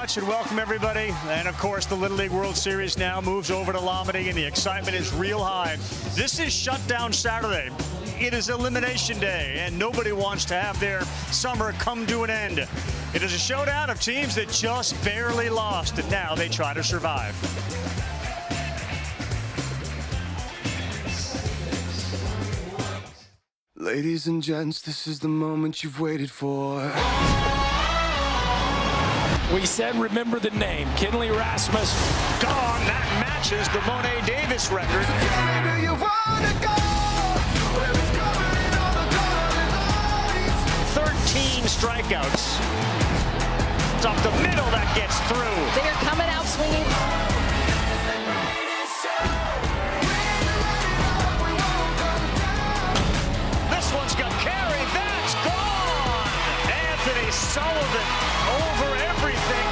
much, and welcome everybody. And of course, the Little League World Series now moves over to Lombardy, and the excitement is real high. This is Shutdown Saturday. It is Elimination Day, and nobody wants to have their summer come to an end. It is a showdown of teams that just barely lost, and now they try to survive. Ladies and gents, this is the moment you've waited for. We said remember the name, Kenley Rasmus. Gone. That matches the Monet Davis record. 13 strikeouts. It's up the middle that gets through. They're coming out swinging. This one's got carried. That's gone. Anthony Sullivan over everything.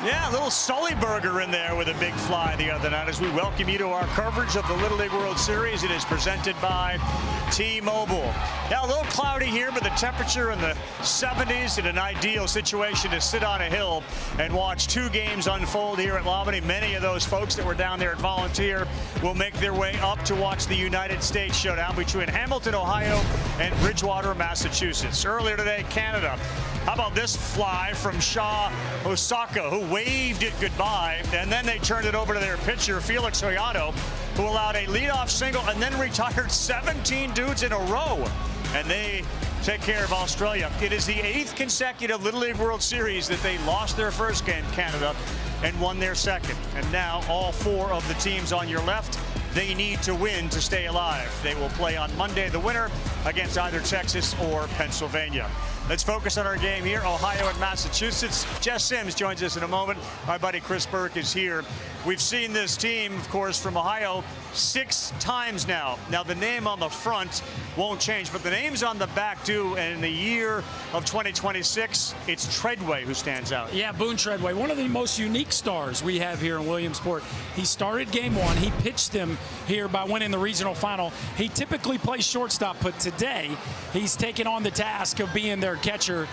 Yeah, a little Sully burger in there with a big fly the other night as we welcome you to our coverage of the Little League World Series. It is presented by T-Mobile. Now, a little cloudy here, but the temperature in the 70s in an ideal situation to sit on a hill and watch two games unfold here at Lombardy. Many of those folks that were down there at Volunteer will make their way up to watch the United States showdown between Hamilton, Ohio and Bridgewater, Massachusetts. Earlier today, Canada. How about this fly from Shaw Osaka, who waved it goodbye, and then they turned it over to their pitcher, Felix Hoyano, who allowed a leadoff single and then retired 17 dudes in a row. And they take care of Australia. It is the 8th consecutive Little League World Series that they lost their first game, Canada, and won their second. And now all four of the teams on your left, they need to win to stay alive. They will play on Monday, the winner, against either Texas or Pennsylvania. Let's focus on our game here, Ohio and Massachusetts. Jess Sims joins us in a moment. My buddy Chris Burke is here. We've seen this team, of course, from Ohio 6 times now. Now, the name on the front won't change, but the names on the back do. And in the year of 2026, it's Treadway who stands out. Yeah, Boone Treadway, one of the most unique stars we have here in Williamsport. He started game one. He pitched them here by winning the regional final. He typically plays shortstop, but today he's taken on the task of being their catcher.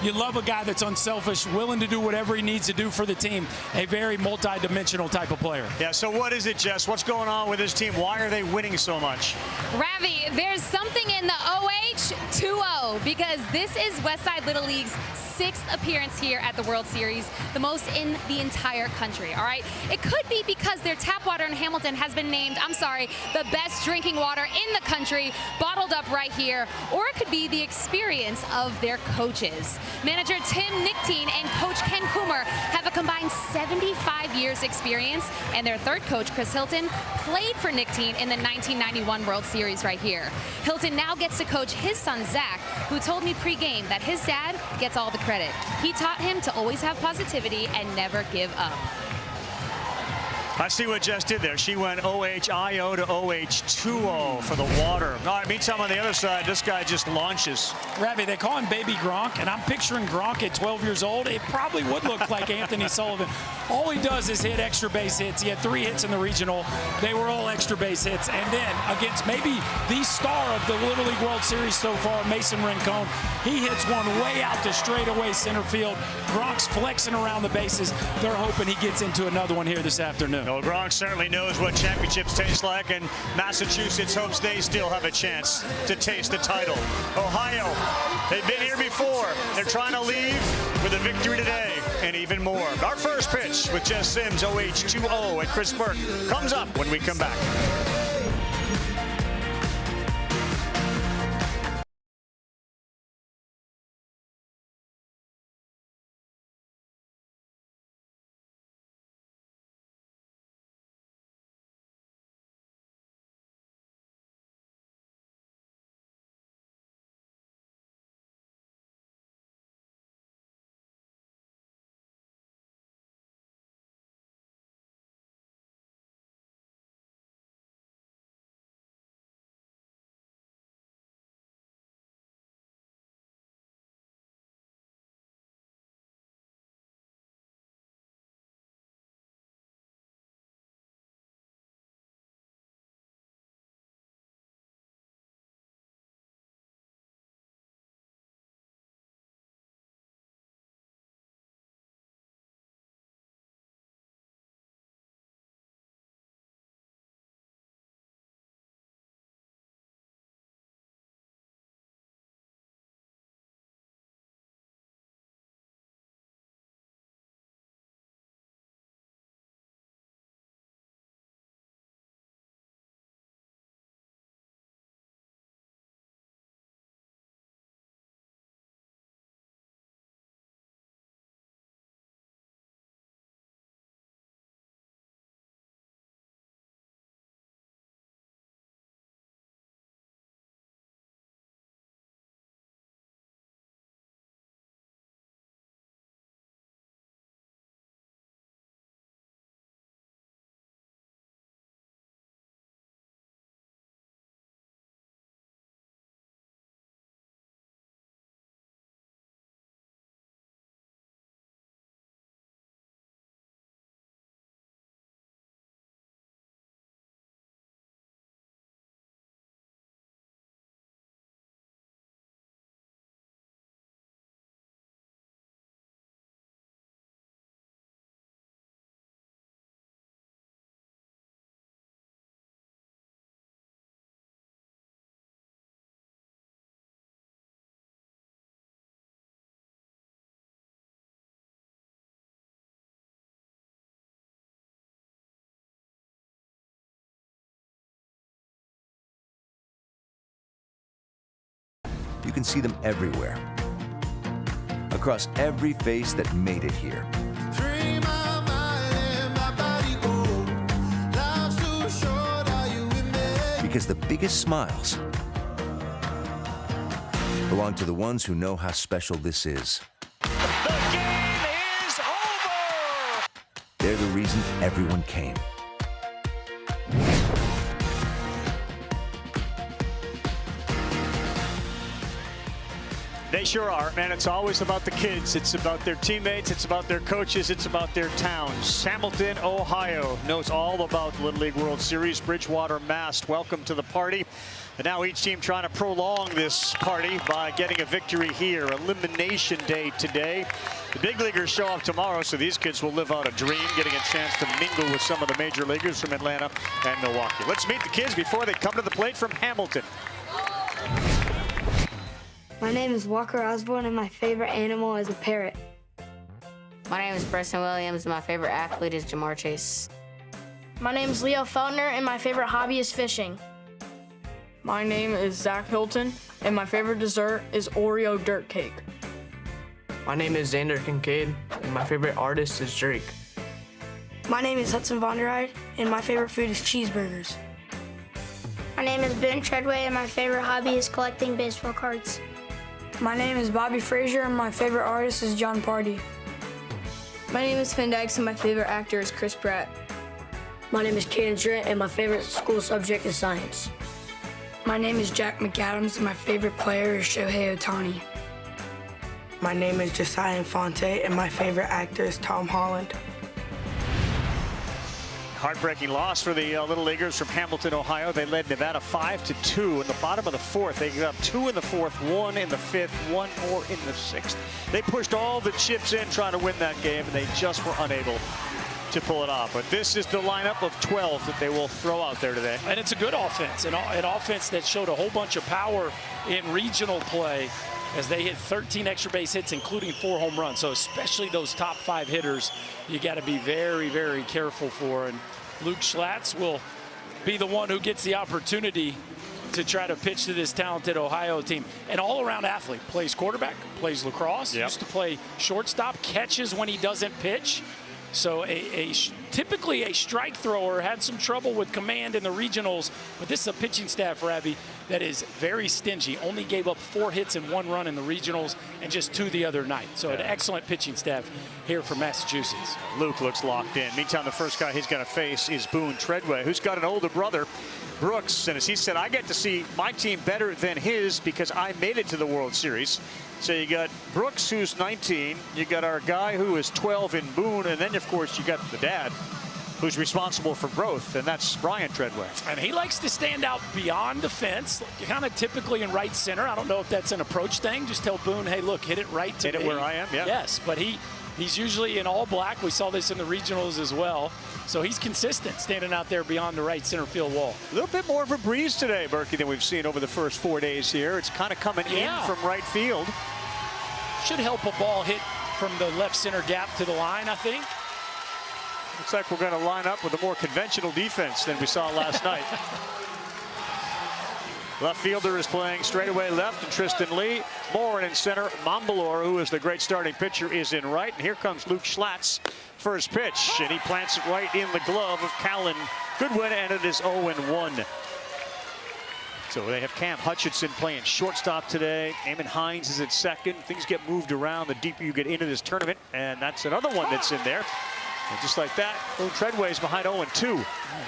You love a guy that's unselfish, willing to do whatever he needs to do for the team. A very multi-dimensional type of player. Yeah, so what is it, Jess? What's going on with this team? Why are they winning so much? Ravi, there's something in the OH2O because this is Westside Little League's 6th appearance here at the World Series, the most in the entire country, all right? It could be because their tap water in Hamilton has been named, the best drinking water in the country, bottled up right here, or it could be the experience of their coaches. Manager Tim Nichtine and Coach Ken Coomer have a combined 75 years experience, and their third coach, Chris Hilton, played for Nichtine in the 1991 World Series right here. Hilton now gets to coach his son, Zach, who told me pre-game that his dad gets all the credit. He taught him to always have positivity and never give up. I see what Jess did there. She went OHIO to OH2O for the water. All right, meantime on the other side, this guy just launches. Ravi, they call him Baby Gronk, and I'm picturing Gronk at 12 years old. It probably would look like Anthony Sullivan. All he does is hit extra base hits. He had 3 hits in the regional. They were all extra base hits. And then against maybe the star of the Little League World Series so far, Mason Rincon, he hits one way out to straightaway center field. Gronk's flexing around the bases. They're hoping he gets into another one here this afternoon. Well, Gronk certainly knows what championships taste like, and Massachusetts hopes they still have a chance to taste the title. Ohio, they've been here before. They're trying to leave with a victory today and even more. Our first pitch with Jess Sims, OH2O, and Chris Burke comes up when we come back. you can see them everywhere. Across every face that made it here. Because the biggest smiles belong to the ones who know how special this is. The game is over! They're the reason everyone came. They sure are, man. It's always about the kids. It's about their teammates. It's about their coaches. It's about their towns. Hamilton, Ohio knows all about the Little League World Series. Bridgewater, Mass. Welcome to the party. And now each team trying to prolong this party by getting a victory here. Elimination day today. The big leaguers show up tomorrow, so these kids will live out a dream, getting a chance to mingle with some of the major leaguers from Atlanta and Milwaukee. Let's meet the kids before they come to the plate from Hamilton. My name is Walker Osborne, and my favorite animal is a parrot. My name is Preston Williams, and my favorite athlete is Jamar Chase. My name is Leo Feltner, and my favorite hobby is fishing. My name is Zach Hilton, and my favorite dessert is Oreo dirt cake. My name is Xander Kincaid, and my favorite artist is Drake. My name is Hudson Von der Eide, and my favorite food is cheeseburgers. My name is Ben Treadway, and my favorite hobby is collecting baseball cards. My name is Bobby Frazier, and my favorite artist is John Party. My name is Finn Dykes, and my favorite actor is Chris Pratt. My name is Caden Trent, and my favorite school subject is science. My name is Jack McAdams, and my favorite player is Shohei Ohtani. My name is Josiah Infante, and my favorite actor is Tom Holland. Heartbreaking loss for the Little Leaguers from Hamilton, Ohio. They led Nevada 5-2 in the bottom of the fourth. They got 2 in the fourth, 1 in the fifth, 1 more in the sixth. They pushed all the chips in trying to win that game, and they just were unable to pull it off. But this is the lineup of 12 that they will throw out there today. And it's a good offense, an offense that showed a whole bunch of power in regional play as they hit 13 extra base hits, including 4 home runs. So especially those top 5 hitters, you got to be very, very careful for. And Luke Schlattz will be the one who gets the opportunity to try to pitch to this talented Ohio team. An all-around athlete, plays quarterback, plays lacrosse, used to play shortstop, catches when he doesn't pitch. So typically a strike thrower, had some trouble with command in the regionals, but this is a pitching staff, Ravi, that is very stingy. Only gave up 4 hits and 1 run in the regionals and just 2 the other night. So an excellent pitching staff here from Massachusetts. Luke looks locked in. Meantime, the first guy he's going to face is Boone Treadway, who's got an older brother, Brooks. And as he said, I get to see my team better than his because I made it to the World Series. So you got Brooks, who's 19. You got our guy who is 12 in Boone. And then, of course, you got the dad who's responsible for growth, and that's Brian Treadway. And he likes to stand out beyond the fence, kind of typically in right center. I don't know if that's an approach thing. Just tell Boone, hey, look, hit it right to me. Hit it where I am, yeah. Yes, but he's usually in all black. We saw this in the regionals as well. So he's consistent, standing out there beyond the right center field wall. A little bit more of a breeze today, Berkey, than we've seen over the first 4 days here. It's kind of coming in from right field. Should help a ball hit from the left center gap to the line, I think. Looks like we're going to line up with a more conventional defense than we saw last night. Left fielder is playing straightaway left, and Tristan Lee. Morin in center. Mombalor, who is the great starting pitcher, is in right. And here comes Luke Schlatt's first pitch, and he plants it right in the glove of Callan Goodwin, and it is 0-1. So they have Cam Hutchinson playing shortstop today. Eamon Hines is at second. Things get moved around the deeper you get into this tournament, and that's another one that's in there. And just like that, Boone Treadway's behind 0-2.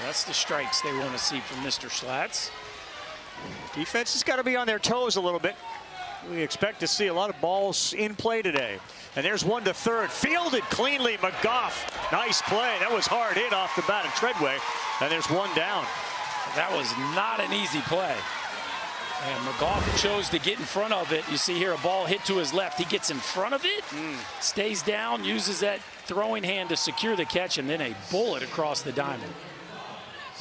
That's the strikes they want to see from Mr. Schlatt's. Defense has got to be on their toes a little bit. We expect to see a lot of balls in play today. And there's one to third, fielded cleanly, McGough. Nice play. That was hard hit off the bat of Treadway. And there's one down. That was not an easy play. And McGough chose to get in front of it. You see here a ball hit to his left. He gets in front of it, stays down, uses that throwing hand to secure the catch, and then a bullet across the diamond.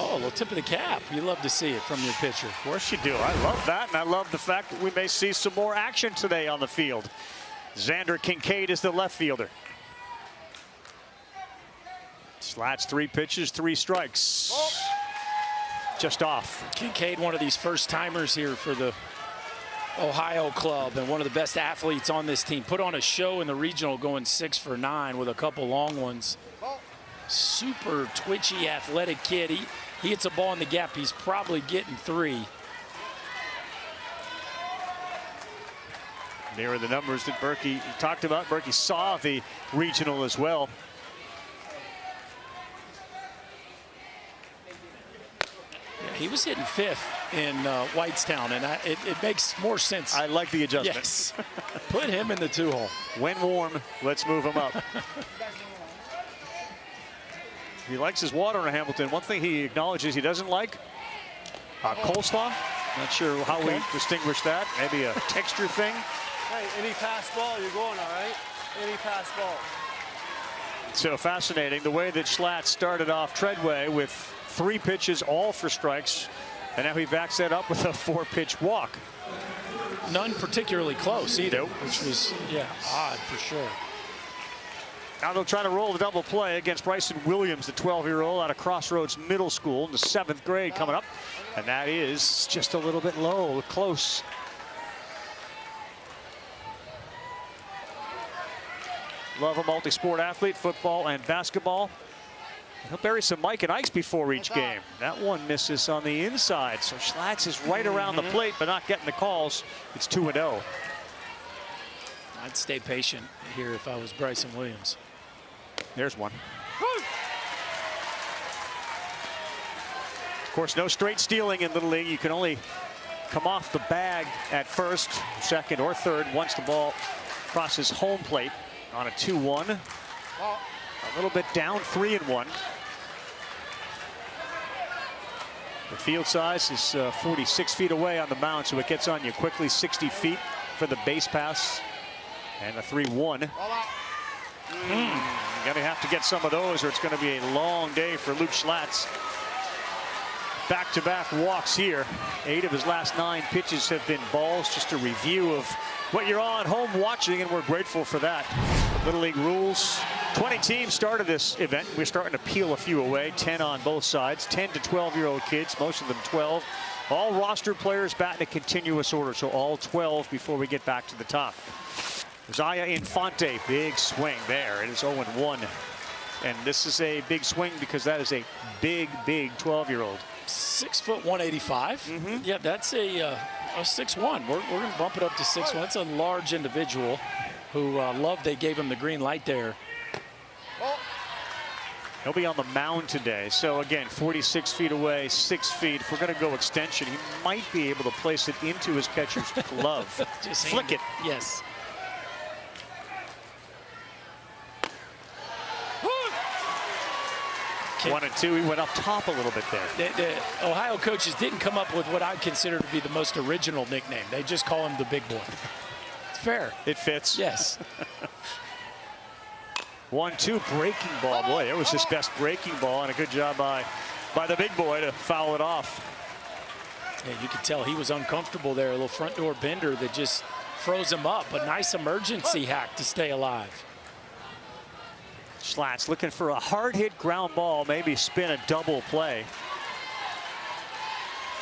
Oh, a little tip of the cap. You love to see it from your pitcher. Of course you do. I love that, and I love the fact that we may see some more action today on the field. Xander Kincaid is the left fielder. Schlatt's 3 pitches, 3 strikes. Just off. Kincaid, one of these first timers here for the Ohio club and one of the best athletes on this team. Put on a show in the regional going 6 for 9 with a couple long ones. Super twitchy, athletic kid. He hits a ball in the gap. He's probably getting 3. There are the numbers that Berkey talked about. Berkey saw the regional as well. Yeah, he was hitting 5th in Whitestown, and it makes more sense. I like the adjustment. Yes. Put him in the 2-hole. When warm, let's move him up. He likes his water in Hamilton. One thing he acknowledges he doesn't like, coleslaw. Not sure how we distinguish that. Maybe a texture thing. Hey, any pass ball, you're going all right. Any pass ball. So fascinating the way that Schlatt started off Treadway with 3 pitches, all for strikes, and now he backs that up with a 4-pitch walk. None particularly close either, Nope. which was, yeah, odd for sure. Now they'll try to roll the double play against Bryson Williams, the 12-year-old out of Crossroads Middle School in the 7th grade coming up. And that is just a little bit low, close. Love a multi-sport athlete, football and basketball. He'll bury some Mike and Ikes before each game. That one misses on the inside. So Schlatt is right around the plate, but not getting the calls. It's 2-0. I'd stay patient here if I was Bryson Williams. There's one. Of course, no straight stealing in Little League. You can only come off the bag at first, second, or third once the ball crosses home plate on a 2-1. A little bit down, 3-1. The field size is 46 feet away on the mound, so it gets on you quickly. 60 feet for the base pass. And a 3-1. You're gonna have to get some of those, or it's gonna be a long day for Luke Schlatt. Back-to-back walks here. 8 of his last 9 pitches have been balls. Just a review of what you're on home watching, and we're grateful for that. Little League rules. 20 teams started this event. We're starting to peel a few away. 10 on both sides. 10 to 12-year-old kids, most of them 12. All roster players bat in a continuous order, so all 12 before we get back to the top. Zaya Infante, big swing there. It is 0-1. And this is a big swing because that is a big 12-year-old. 6 foot 185. Yeah, that's a 6'1". We're going to bump it up to 6'1". That's a large individual who loved they gave him the green light there. He'll be on the mound today. So again, 46 feet away, 6 feet. If we're going to go extension, he might be able to place it into his catcher's glove. Just flick it. Yes. Okay. 1-2. He went up top a little bit there. The Ohio coaches didn't come up with what I consider to be the most original nickname. They just call him the big boy. It's fair. It fits. Yes. 1-2 breaking ball. Boy, it was his best breaking ball, and a good job by the big boy to foul it off. Yeah, you could tell he was uncomfortable there. A little front door bender that just froze him up. A nice emergency hack to stay alive. Schlatt's looking for a hard hit ground ball, maybe spin a double play.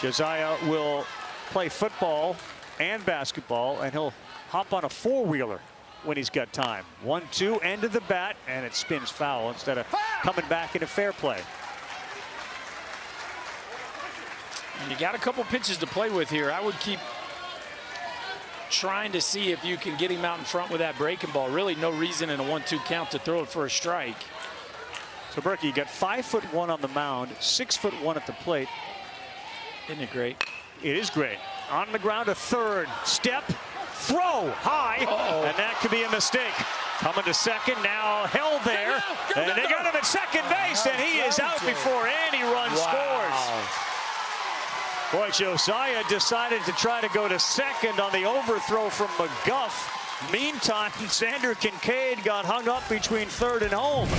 Josiah will play football and basketball, and he'll hop on a four-wheeler when he's got time. 1-2, end of the bat, and it spins foul instead of coming back into fair play. And you got a couple pitches to play with here. I would keep trying to see if you can get him out in front with that breaking ball. Really no reason in a 1-2 count to throw it for a strike. So Berkey, you got 5'1" on the mound, 6'1" at the plate. Isn't it great? It is great. On the ground to third, step, throw high, and that could be a mistake. Coming to second, now held there, and they got him at second base, and he is out before any run scores. Boy, Josiah decided to try to go to second on the overthrow from McGuff. Meantime, Xander Kincaid got hung up between third and home.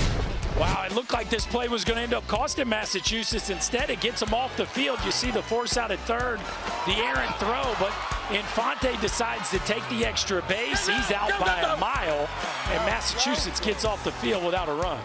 Wow, it looked like this play was going to end up costing Massachusetts. Instead, it gets him off the field. You see the force out at third, the errant throw, but Infante decides to take the extra base. He's out by a mile, and Massachusetts gets off the field without a run.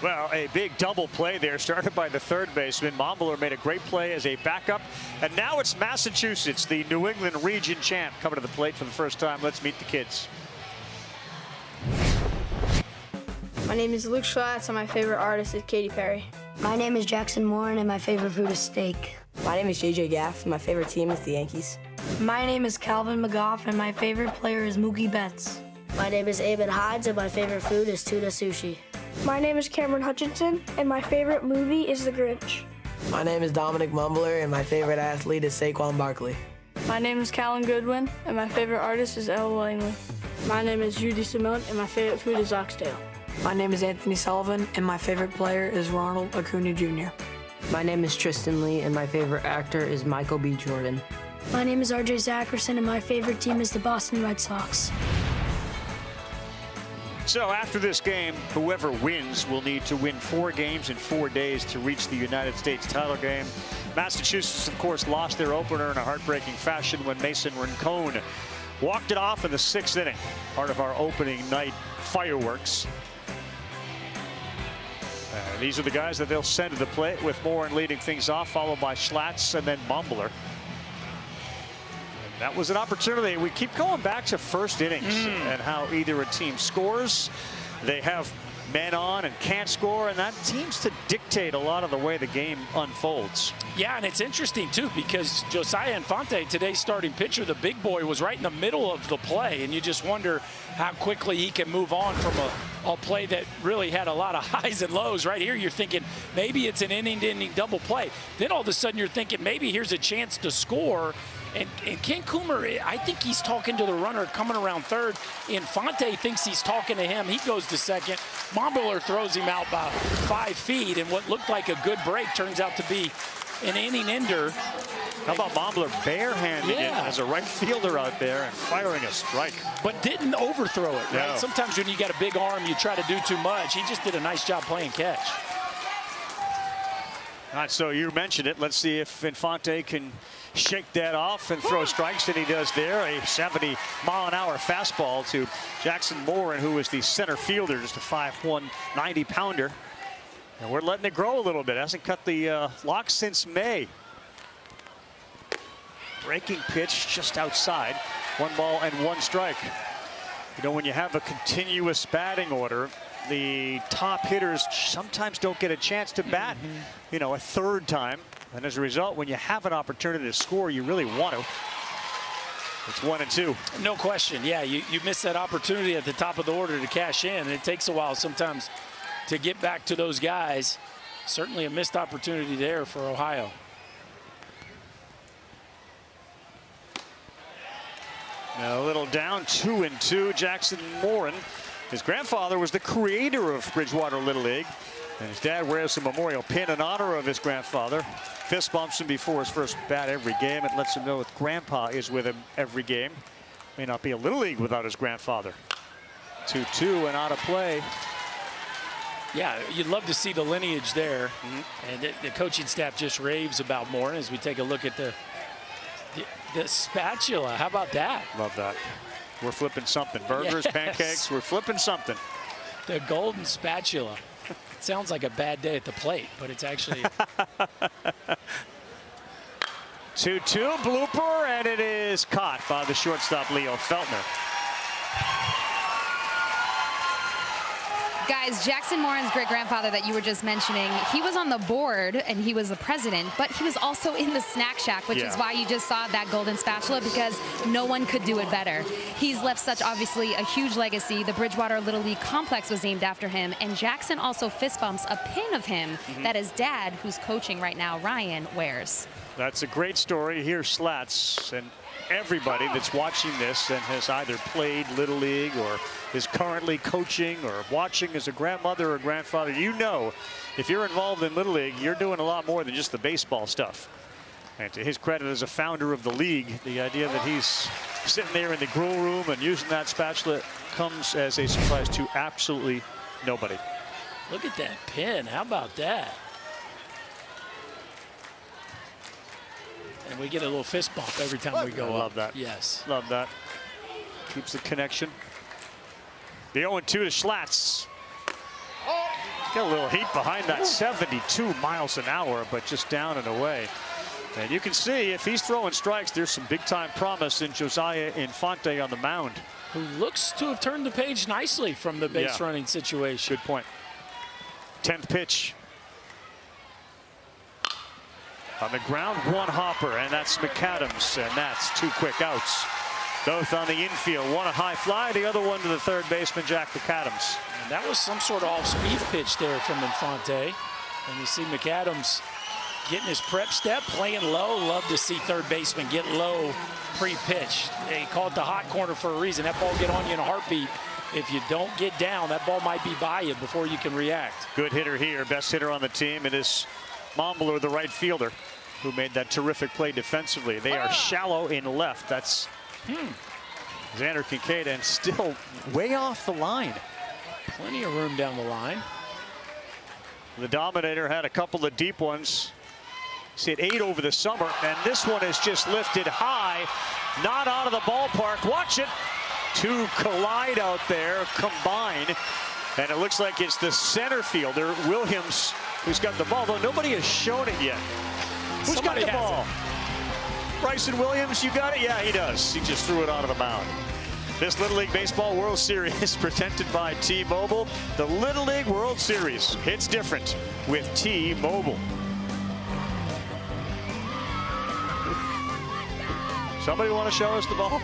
Well, a big double play there started by the third baseman. Mombler made a great play as a backup. And now it's Massachusetts, the New England region champ, coming to the plate for the first time. Let's meet the kids. My name is Luke Schlatt, and my favorite artist is Katy Perry. My name is Jackson Morin, and my favorite food is steak. My name is JJ Gaff, and my favorite team is the Yankees. My name is Calvin McGough, and my favorite player is Mookie Betts. My name is Eamon Hodge, and my favorite food is tuna sushi. My name is Cameron Hutchinson, and my favorite movie is The Grinch. My name is Dominic Mumbler, and my favorite athlete is Saquon Barkley. My name is Callan Goodwin, and my favorite artist is Elle Langley. My name is Judy Simone, and my favorite food is oxtail. My name is Anthony Sullivan, and my favorite player is Ronald Acuna Jr. My name is Tristan Lee, and my favorite actor is Michael B. Jordan. My name is RJ Zackerson, and my favorite team is the Boston Red Sox. So after this game, whoever wins will need to win 4 games in 4 days to reach the United States title game. Massachusetts, of course, lost their opener in a heartbreaking fashion when Mason Rincon walked it off in the 6th inning, part of our opening night fireworks. These are the guys that they'll send to the plate, with Morin leading things off, followed by Schlatt and then Mumbler. That was an opportunity. We keep going back to first innings and how either a team scores, they have men on and can't score, and that seems to dictate a lot of the way the game unfolds. Yeah, and it's interesting, too, because Josiah Infante, today's starting pitcher, the big boy, was right in the middle of the play, and you just wonder how quickly he can move on from a play that really had a lot of highs and lows. Right here, you're thinking maybe it's an inning-to-inning double play. Then all of a sudden you're thinking maybe here's a chance to score. And Ken Coomer, I think he's talking to the runner coming around third. Infante thinks he's talking to him. He goes to second. Mumbler throws him out by 5 feet, and what looked like a good break turns out to be an inning ender. How about Mumbler barehanding it as a right fielder out there and firing a strike? But didn't overthrow it, right? No. Sometimes when you got a big arm, you try to do too much. He just did a nice job playing catch. All right, so you mentioned it. Let's see if Infante can shake that off and throw strikes, and he does there. A 70-mile-an-hour fastball to Jackson Morin, who is the center fielder, just a 5'1", 90-pounder. And we're letting it grow a little bit. Hasn't cut the lock since May. Breaking pitch just outside. 1 ball and 1 strike. You know, when you have a continuous batting order, the top hitters sometimes don't get a chance to bat, you know, a 3rd time. And as a result, when you have an opportunity to score, you really want to. It's 1-2. No question. Yeah, you miss that opportunity at the top of the order to cash in. And it takes a while sometimes to get back to those guys. Certainly a missed opportunity there for Ohio. A little down, 2-2. Jackson Morin. His grandfather was the creator of Bridgewater Little League, and his dad wears a memorial pin in honor of his grandfather. Fist bumps him before his first bat every game. It lets him know that Grandpa is with him every game. May not be a Little League without his grandfather. 2-2 and out of play. Yeah, you'd love to see the lineage there. And the coaching staff just raves about Morin as we take a look at the spatula. How about that? Love that. We're flipping something. Burgers, pancakes, we're flipping something. The golden spatula. It sounds like a bad day at the plate, but it's actually... 2-2 blooper, and it is caught by the shortstop Leo Feltner. Guys, Jackson Morin's great-grandfather that you were just mentioning, he was on the board and he was the president, but he was also in the snack shack, which is why you just saw that golden spatula, because no one could do it better. He's left such, obviously, a huge legacy. The Bridgewater Little League complex was named after him, and Jackson also fist bumps a pin of him that his dad, who's coaching right now, Ryan, wears. That's a great story. Here's Slats and everybody that's watching this and has either played Little League or is currently coaching or watching as a grandmother or grandfather. You know, if you're involved in Little League, you're doing a lot more than just the baseball stuff. And to his credit as a founder of the league, the idea that he's sitting there in the grill room and using that spatula comes as a surprise to absolutely nobody. Look at that pin. How about that? And we get a little fist bump every time we go up. Love that. Yes. Love that. Keeps the connection. The 0-2 to Schlats. got a little heat behind that 72 miles an hour, but just down and away. And you can see if he's throwing strikes, there's some big-time promise in Josiah Infante on the mound. Who looks to have turned the page nicely from the base running situation. Good point. 10th pitch. On the ground, one hopper, and that's McAdams, and that's 2 quick outs. Both on the infield, one a high fly, the other one to the third baseman, Jack McAdams. And that was some sort of off-speed pitch there from Infante. And you see McAdams getting his prep step, playing low. Love to see third baseman get low pre-pitch. They call it the hot corner for a reason. That ball get on you in a heartbeat. If you don't get down, that ball might be by you before you can react. Good hitter here, best hitter on the team. It is Mombler, the right fielder, who made that terrific play defensively. They are shallow in left. That's Xander Kincaid, and still way off the line. Plenty of room down the line. The Dominator had a couple of deep ones. He's hit 8 over the summer, and this one is just lifted high, not out of the ballpark. Watch it. 2 collide out there, combine, and it looks like it's the center fielder, Williams, who's got the ball, though nobody has shown it yet. Who's got the ball? Bryson Williams, you got it? Yeah, he does. He just threw it out of the mound. This Little League Baseball World Series is presented by T-Mobile. The Little League World Series hits different with T-Mobile. Somebody want to show us the ball?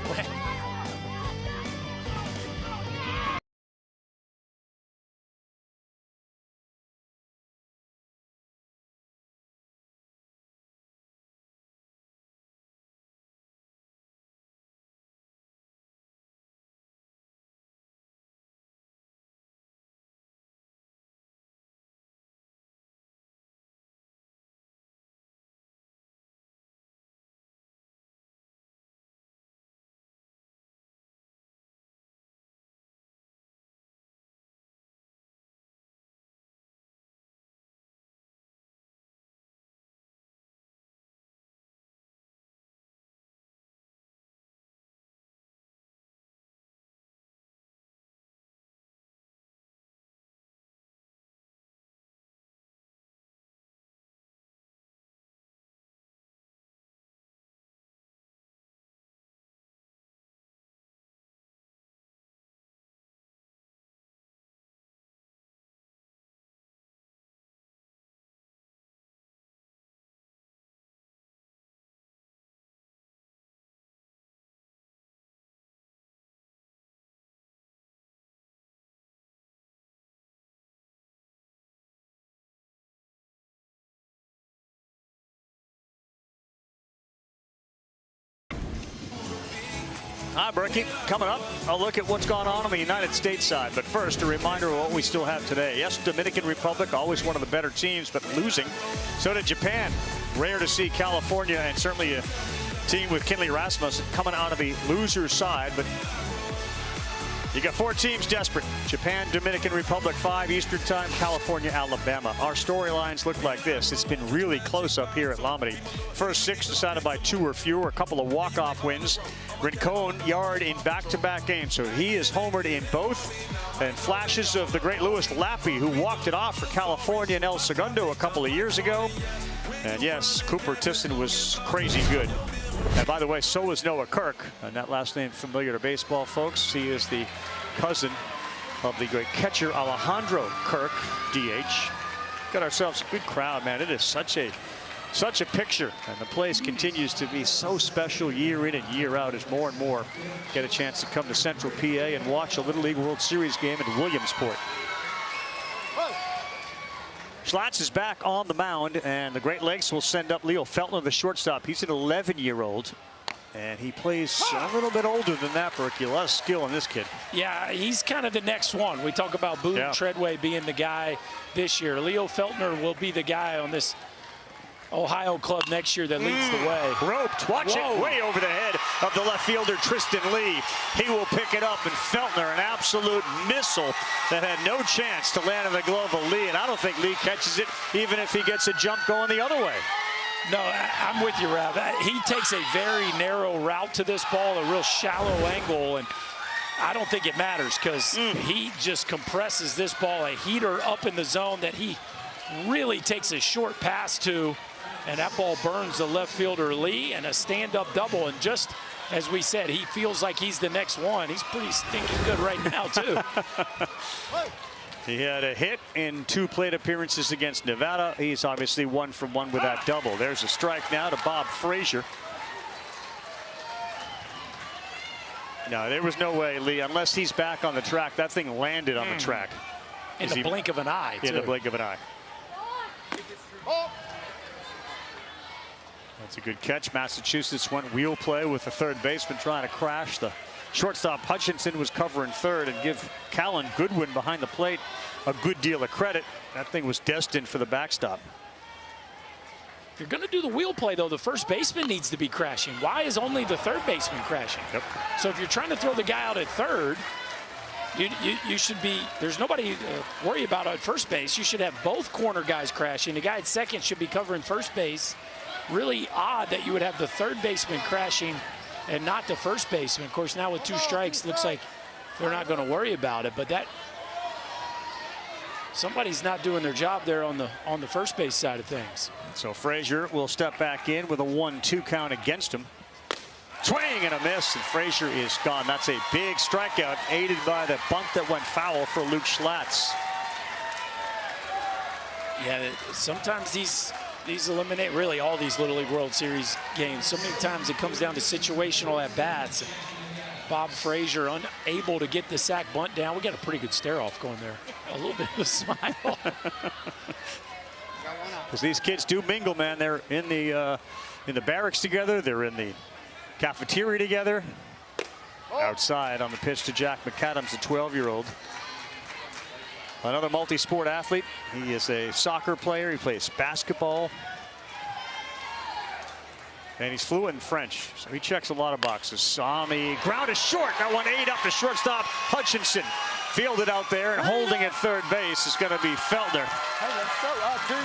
Hi, Berkey. Coming up, I'll look at what's gone on the United States side. But first, a reminder of what we still have today. Yes, Dominican Republic, always one of the better teams, but losing. So did Japan. Rare to see California, and certainly a team with Kinley Rasmussen coming out of the loser side. But you got 4 teams desperate. Japan, Dominican Republic, 5 Eastern Time, California, Alabama. Our storylines look like this. It's been really close up here at Lombardy. First 6 decided by 2 or fewer, a couple of walk-off wins. Rincon yard in back-to-back games, so he is homered in both. And flashes of the great Louis Lappy, who walked it off for California and El Segundo a couple of years ago. And yes, Cooper Tisson was crazy good. And by the way, so is Noah Kirk, and that last name familiar to baseball folks. He is the cousin of the great catcher Alejandro Kirk, DH. Got ourselves a good crowd, man. It is such a picture, and the place continues to be so special year in and year out as more and more get a chance to come to Central PA and watch a Little League World Series game in Williamsport. Schlatt is back on the mound, and the Great Lakes will send up Leo Feltner, the shortstop. He's an 11-year-old, and he plays a little bit older than that, Berkey. A lot of skill in this kid. Yeah, he's kind of the next one. We talk about Boone Treadway being the guy this year. Leo Feltner will be the guy on this Ohio club next year that leads the way. Roped, watch it, way over the head of the left fielder, Tristan Lee. He will pick it up, and Feltner, an absolute missile that had no chance to land in the glove of Lee, and I don't think Lee catches it, even if he gets a jump going the other way. No, I'm with you, Rav. He takes a very narrow route to this ball, a real shallow angle, and I don't think it matters because he just compresses this ball, a heater up in the zone that he really takes a short pass to, and that ball burns the left fielder Lee, and a stand-up double. And just as we said, he feels like he's the next one. He's pretty stinking good right now, too. He had a hit in 2 plate appearances against Nevada. He's obviously 1 for 1 with that double. There's a strike now to Bob Frazier. No, there was no way, Lee, unless he's back on the track. That thing landed on the track. In the blink of an eye, too. In the blink of an eye. That's a good catch. Massachusetts went wheel play with the third baseman trying to crash. The shortstop Hutchinson was covering third, and give Callan Goodwin behind the plate a good deal of credit. That thing was destined for the backstop. If you're going to do the wheel play, though, the first baseman needs to be crashing. Why is only the third baseman crashing? Yep. So if you're trying to throw the guy out at third, you should be, there's nobody to worry about at first base. You should have both corner guys crashing. The guy at second should be covering first base. Really odd that you would have the third baseman crashing and not the first baseman. Of course, now with 2 strikes, looks like they're not going to worry about it. But that, somebody's not doing their job there on the first base side of things. So Frazier will step back in with a 1-2 count against him. Swing and a miss, and Frazier is gone. That's a big strikeout, aided by the bunt that went foul for Luke Schlatt's. Yeah, sometimes these eliminate, really all these Little League World Series games. So many times it comes down to situational at-bats. Bob Frazier unable to get the sac bunt down. We got a pretty good stare-off going there. A little bit of a smile. Because these kids do mingle, man. They're in the barracks together. They're in the cafeteria together. Outside on the pitch to Jack McAdams, a 12-year-old. Another multi-sport athlete. He is a soccer player. He plays basketball. And he's fluent in French, so he checks a lot of boxes. On the ground is short. That one ate up to shortstop Hutchinson. Fielded out there, and holding at third base is going to be Feltner.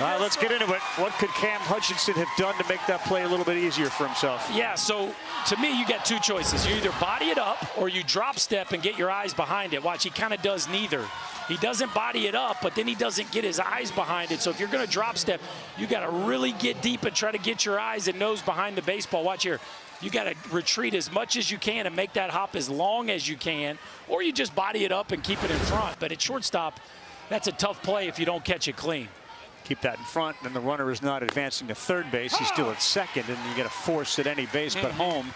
All right, let's get into it. What could Cam Hutchinson have done to make that play a little bit easier for himself? Yeah, so to me, you got 2 choices. You either body it up or you drop step and get your eyes behind it. Watch, he kind of does neither. He doesn't body it up, but then he doesn't get his eyes behind it. So if you're going to drop step, you got to really get deep and try to get your eyes and nose behind the baseball. Watch here. You got to retreat as much as you can and make that hop as long as you can, or you just body it up and keep it in front. But at shortstop, that's a tough play if you don't catch it clean. Keep that in front, and the runner is not advancing to third base. He's still at second, and you got to force at any base but home.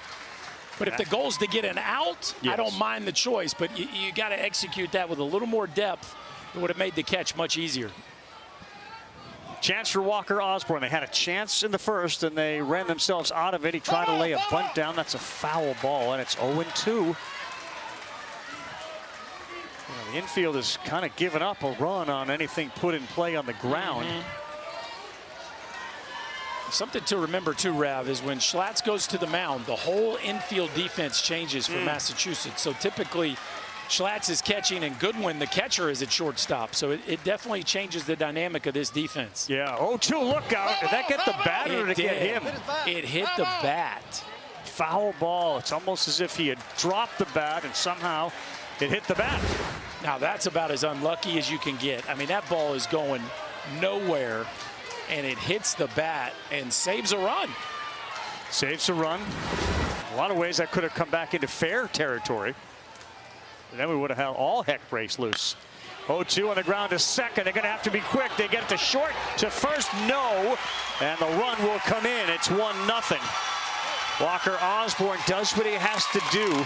But if the goal is to get an out, I don't mind the choice, but you got to execute that with a little more depth. It would have made the catch much easier. Chance for Walker Osborne. They had a chance in the first, and they ran themselves out of it. He tried to lay a bunt down. That's a foul ball, and it's 0-2. The infield has kind of given up a run on anything put in play on the ground. Something to remember too, Rav, is when Schlatt goes to the mound, the whole infield defense changes for Massachusetts. So typically, Schlatt is catching, and Goodwin, the catcher, is at shortstop. So it definitely changes the dynamic of this defense. Yeah, 0-2 look out. Did that get the bat or did it get him? It hit the bat. Foul ball. It's almost as if he had dropped the bat and somehow it hit the bat. Now that's about as unlucky as you can get. I mean, that ball is going nowhere, and it hits the bat and saves a run. Saves a run. A lot of ways that could have come back into fair territory. And then we would have had all heck breaks loose. 0-2 on the ground to second. They're going to have to be quick. They get it to short, to first, no. And the run will come in. It's 1-0. Walker Osborne does what he has to do.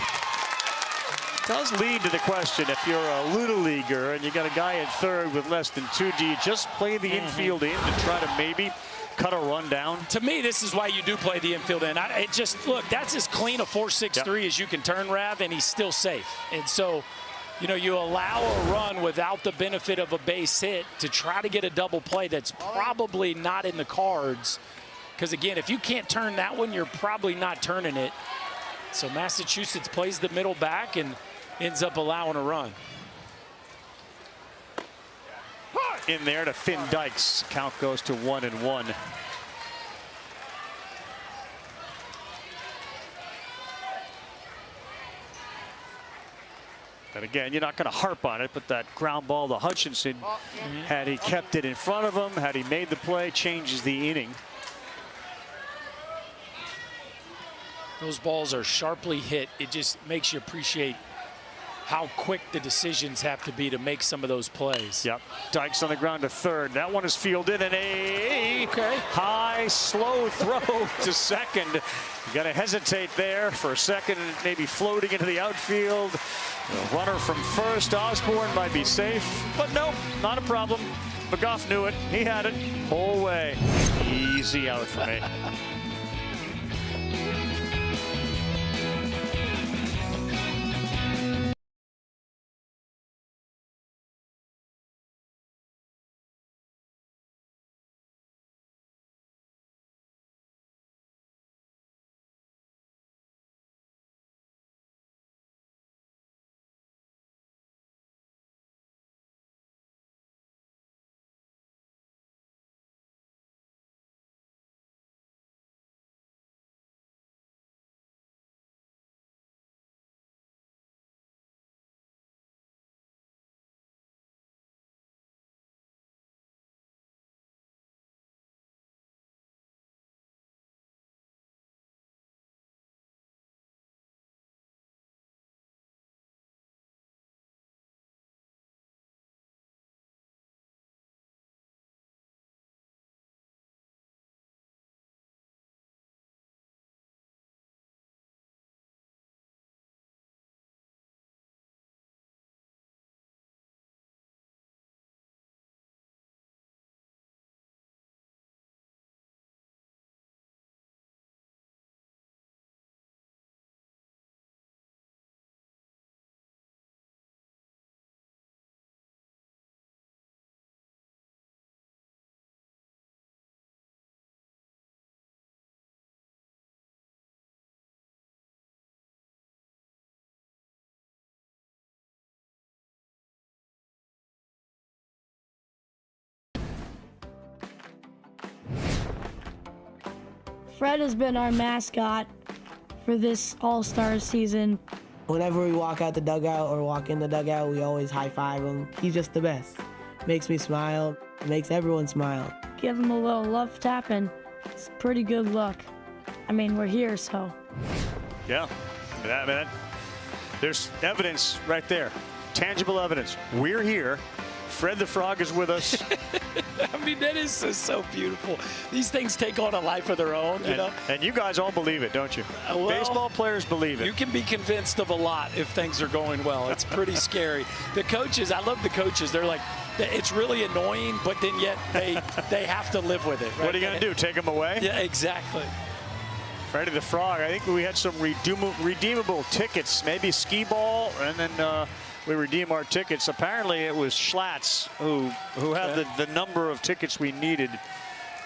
Does lead to the question, if you're a Little Leaguer and you got a guy at third with less than 2, do you just play the infield in to try to maybe cut a run down? To me, this is why you do play the infield in. It just, look, that's as clean a 4-6-3 as you can turn, Rav, and he's still safe. And so, you know, you allow a run without the benefit of a base hit to try to get a double play that's probably not in the cards. Because, again, if you can't turn that one, you're probably not turning it. So Massachusetts plays the middle back and ends up allowing a run. In there to Finn Dykes. Count goes to 1-1. And again, you're not going to harp on it, but that ground ball to Hutchinson, had he kept it in front of him, had he made the play, changes the inning. Those balls are sharply hit. It just makes you appreciate how quick the decisions have to be to make some of those plays. Yep. Dykes on the ground to third. That one is fielded, and a high, slow throw to second. You got to hesitate there for a second, and maybe floating into the outfield. The runner from first, Osborne, might be safe, but nope, not a problem. McGough knew it. He had it whole way. Easy out for me. Fred has been our mascot for this All-Star season. Whenever we walk out the dugout or walk in the dugout, we always high-five him. He's just the best. Makes me smile, makes everyone smile. Give him a little love tap, and it's a pretty good look. I mean, we're here, so. Yeah, man. There's evidence right there. Tangible evidence. We're here. Fred the Frog is with us. I mean, that is so beautiful. These things take on a life of their own, you know. And you guys all believe it, don't you? Well, baseball players believe it. You can be convinced of a lot if things are going well. It's pretty scary. The coaches, I love the coaches. They're like, it's really annoying, but then yet they have to live with it. Right? What are you going to do, take them away? Yeah, exactly. Freddy the Frog, I think we had some redeemable tickets, maybe skee ball, and then we redeem our tickets. Apparently it was Schlatt's who had the number of tickets we needed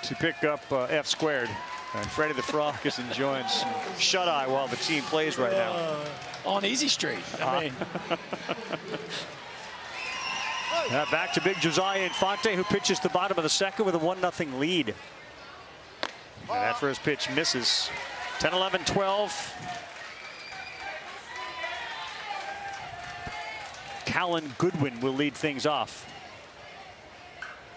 to pick up F squared. And Freddy the Frog is enjoying some shut-eye while the team plays right now. On Easy Street. I mean. Back to big Josiah Infante, who pitches the bottom of the second with a 1-0 lead. And that first pitch misses. 10-11-12. Callan Goodwin will lead things off.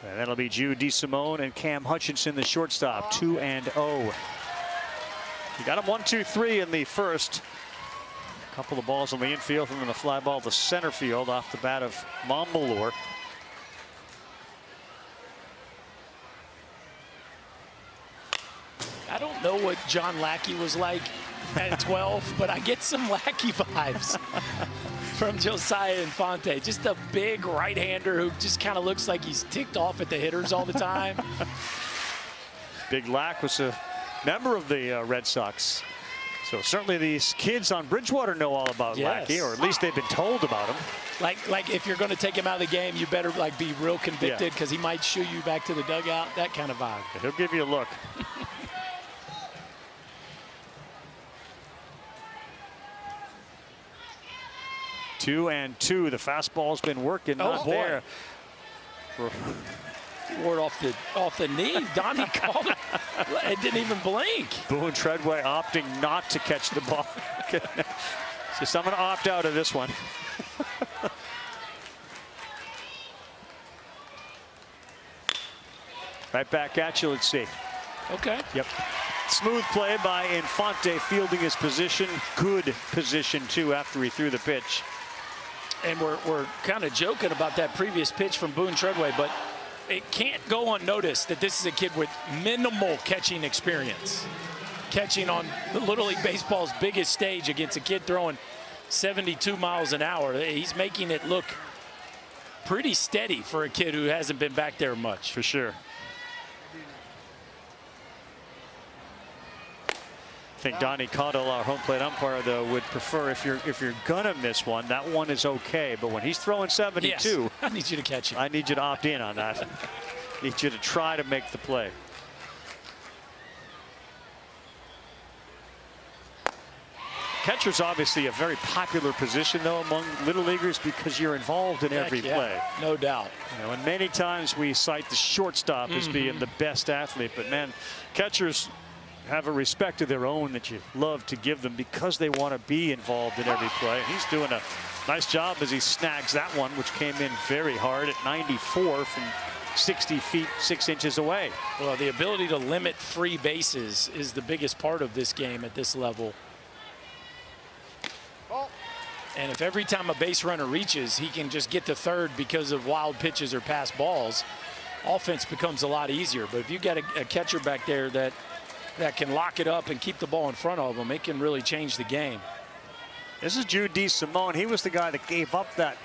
And that'll be Jude DeSimone and Cam Hutchinson, the shortstop, 2-0. You got him 1-2-3 in the first. A couple of balls on the infield and then a fly ball to center field off the bat of Mombalor. I don't know what John Lackey was like at 12, but I get some Lackey vibes from Josiah Infante. Just a big right-hander who just kind of looks like he's ticked off at the hitters all the time. Big Lack was a member of the Red Sox. So certainly these kids on Bridgewater know all about Lackey, or at least they've been told about him. Like if you're going to take him out of the game, you better like be real convicted because he might shoo you back to the dugout. That kind of vibe. He'll give you a look. Two and two. The fastball's been working. Not there. Ward off the knee. Donnie called it. It didn't even blink. Boone Treadway opting not to catch the ball. Just I'm going to opt out of this one. Right back at you. Let's see. Okay. Yep. Smooth play by Infante, fielding his position. Good position, too, after he threw the pitch. And we're kind of joking about that previous pitch from Boone Treadway, but it can't go unnoticed that this is a kid with minimal catching experience. Catching on Little League Baseball's biggest stage against a kid throwing 72 miles an hour. He's making it look pretty steady for a kid who hasn't been back there much. For sure. I think Donnie Cottle, our home plate umpire, though, would prefer if you're gonna miss one, that one is okay. But when he's throwing 72, yes, I need you to catch it. I need you to opt in on that. I need you to try to make the play. Catcher's obviously a very popular position, though, among little leaguers because you're involved in every play. No doubt. You know, and many times we cite the shortstop as being the best athlete, but man, catchers have a respect of their own that you love to give them because they want to be involved in every play. He's doing a nice job as he snags that one, which came in very hard at 94 from 60 feet 6 inches away. Well, the ability to limit free bases is the biggest part of this game at this level. And if every time a base runner reaches, he can just get to third because of wild pitches or pass balls, offense becomes a lot easier. But if you got a catcher back there that can lock it up and keep the ball in front of him, it can really change the game. This is Jude DeSimone. He was the guy that gave up that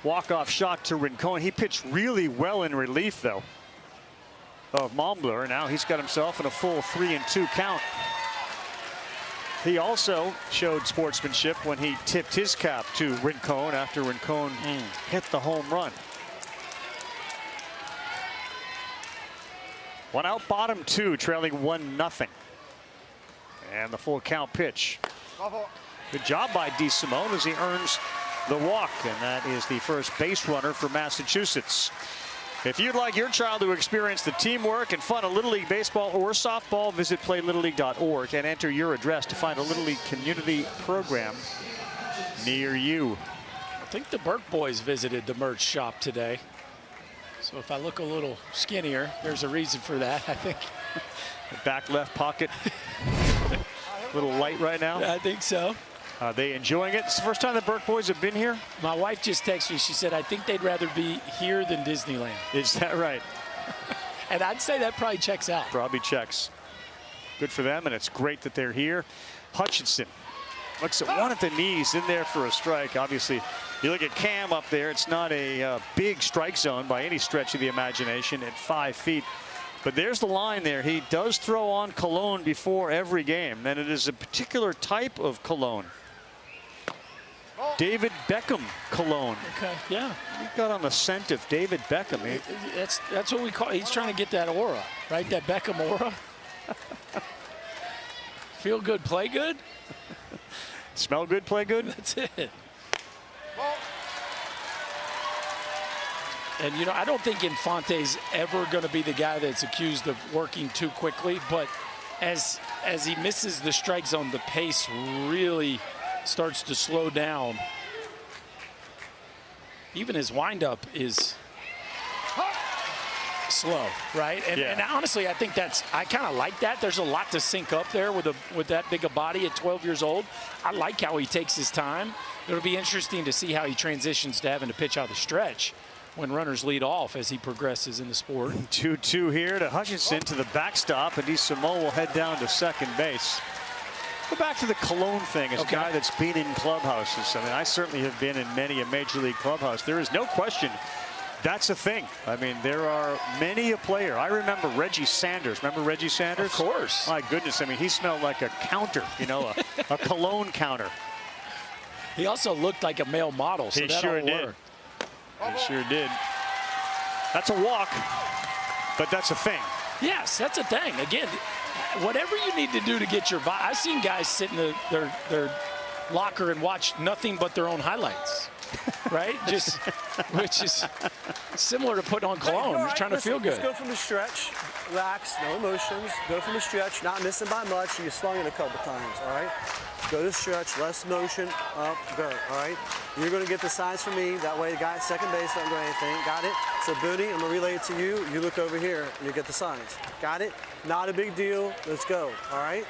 walk-off shot to Rincon. He pitched really well in relief, though, of Montbleur. Now he's got himself in a full 3-2 count. He also showed sportsmanship when he tipped his cap to Rincon after Rincon hit the home run. One out, bottom two, trailing 1-0. And the full count pitch. Good job by DeSimone as he earns the walk, and that is the first base runner for Massachusetts. If you'd like your child to experience the teamwork and fun of Little League baseball or softball, visit playlittleleague.org and enter your address to find a Little League community program near you. I think the Burke boys visited the merch shop today. So if I look a little skinnier, there's a reason for that, I think. The back left pocket, a little light right now. I think so. Are they enjoying it? It's the first time the Burke boys have been here? My wife just texted me. She said, I think they'd rather be here than Disneyland. Is that right? And I'd say that probably checks out. Probably checks. Good for them, and it's great that they're here. Hutchinson looks at one at the knees, in there for a strike. Obviously, you look at Cam up there, it's not a big strike zone by any stretch of the imagination at 5 feet. But there's the line there. He does throw on cologne before every game, and it is a particular type of cologne. David Beckham cologne. Okay, yeah. We got on the scent of David Beckham. That's what we call. He's trying to get that aura, right? That Beckham aura. Feel good, play good. Smell good, play good. That's it. And you know, I don't think Infante's ever going to be the guy that's accused of working too quickly. But as he misses the strike zone, the pace really starts to slow down. Even his windup is slow, right? And honestly, I think I kind of like that. There's a lot to sync up there with that big a body at 12 years old. I like how he takes his time. It'll be interesting to see how he transitions to having to pitch out the stretch when runners lead off as he progresses in the sport. 2-2 here to Hutchinson to the backstop, and DeSimone will head down to second base. Go back to the cologne thing as a guy that's been in clubhouses. I mean, I certainly have been in many a major league clubhouse. There is no question that's a thing. I mean, there are many a player. I remember Reggie Sanders. Remember Reggie Sanders? Of course. My goodness. I mean, he smelled like a counter, you know, a cologne counter. He also looked like a male model. So he sure did. He sure did. That's a walk, but that's a thing. Yes, that's a thing. Again, whatever you need to do to get your vibe. I've seen guys sit in their locker and watch nothing but their own highlights. right? Which is similar to putting on cologne. Right, You're trying to feel good. Let's go from the stretch. Relax, no emotions. Go from the stretch, not missing by much. You slung it a couple times, all right? Go to stretch, less motion, up, go, all right? You're going to get the signs from me. That way the guy at second base doesn't do anything. Got it? So, Booney, I'm going to relay it to you. You look over here, and you get the signs. Got it? Not a big deal. Let's go, all right?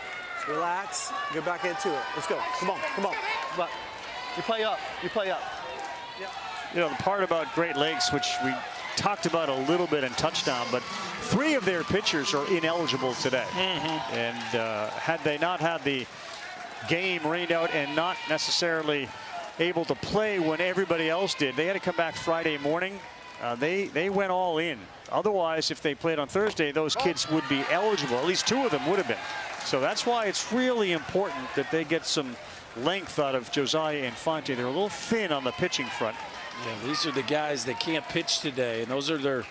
Relax. Get back into it. Let's go. Come on, come on. But you play up. You play up. Yeah. You know, the part about Great Lakes, which we talked about a little bit in touchdown, but 3 of their pitchers are ineligible today. And had they not had the game rained out and not necessarily able to play when everybody else did, they had to come back Friday morning. They went all in. Otherwise, if they played on Thursday, those kids would be eligible. At least 2 of them would have been. So that's why it's really important that they get some length out of Josiah Infante. They're a little thin on the pitching front. Yeah, these are the guys that can't pitch today, and those are their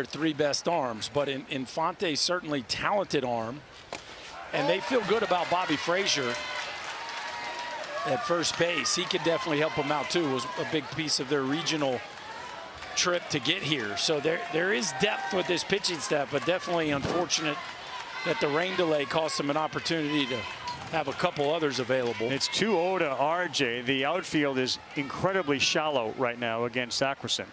3 best arms. But Infante's certainly talented arm, and they feel good about Bobby Frazier at first base. He could definitely help them out too. It was a big piece of their regional trip to get here. So there is depth with this pitching staff, but definitely unfortunate that the rain delay cost them an opportunity to have a couple others available. It's 2-0 to RJ. The outfield is incredibly shallow right now against Sackerson.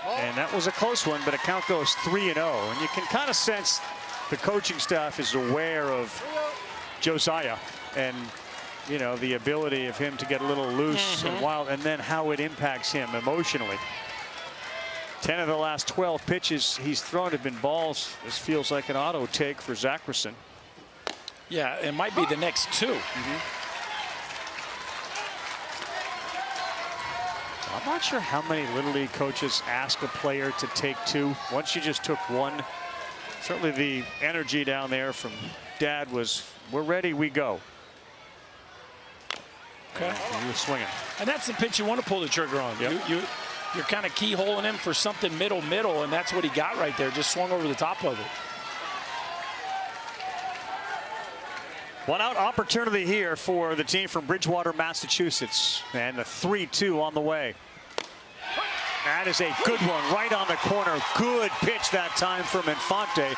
And that was a close one, but a count goes 3-0. And you can kind of sense the coaching staff is aware of Josiah and, you know, the ability of him to get a little loose and wild, and then how it impacts him emotionally. 10 of the last 12 pitches he's thrown have been balls. This feels like an auto take for Sackerson. Yeah, it might be the next 2. I'm not sure how many Little League coaches ask a player to take 2. Once you just took 1, certainly the energy down there from Dad was, we're ready, we go. Okay. He was swinging. And that's the pitch you want to pull the trigger on. Yep. You're kind of keyholing him for something middle, and that's what he got right there. Just swung over the top of it. 1-out opportunity here for the team from Bridgewater, Massachusetts. And the 3-2 on the way. That is a good one right on the corner. Good pitch that time from Infante.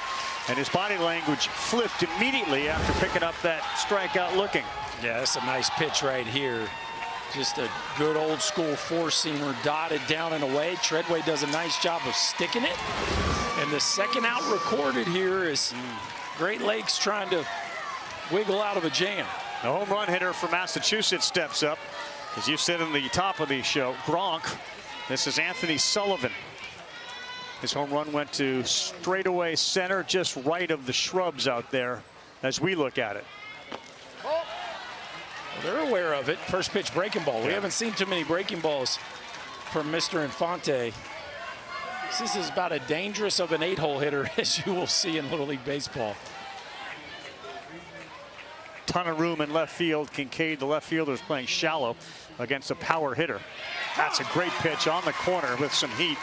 And his body language flipped immediately after picking up that strikeout looking. Yeah, that's a nice pitch right here. Just a good old school four-seamer dotted down and away. Treadway does a nice job of sticking it. And the second out recorded here is Great Lakes trying to wiggle out of a jam. The home run hitter for Massachusetts steps up. As you said in the top of the show, Gronk. This is Anthony Sullivan. His home run went to straightaway center, just right of the shrubs out there as we look at it. Well, they're aware of it. First pitch breaking ball. We haven't seen too many breaking balls from Mr. Infante. This is about as dangerous of an 8-hole hitter as you will see in Little League Baseball. Ton of room in left field. Kincaid, the left fielder, is playing shallow against a power hitter. That's a great pitch on the corner with some heat.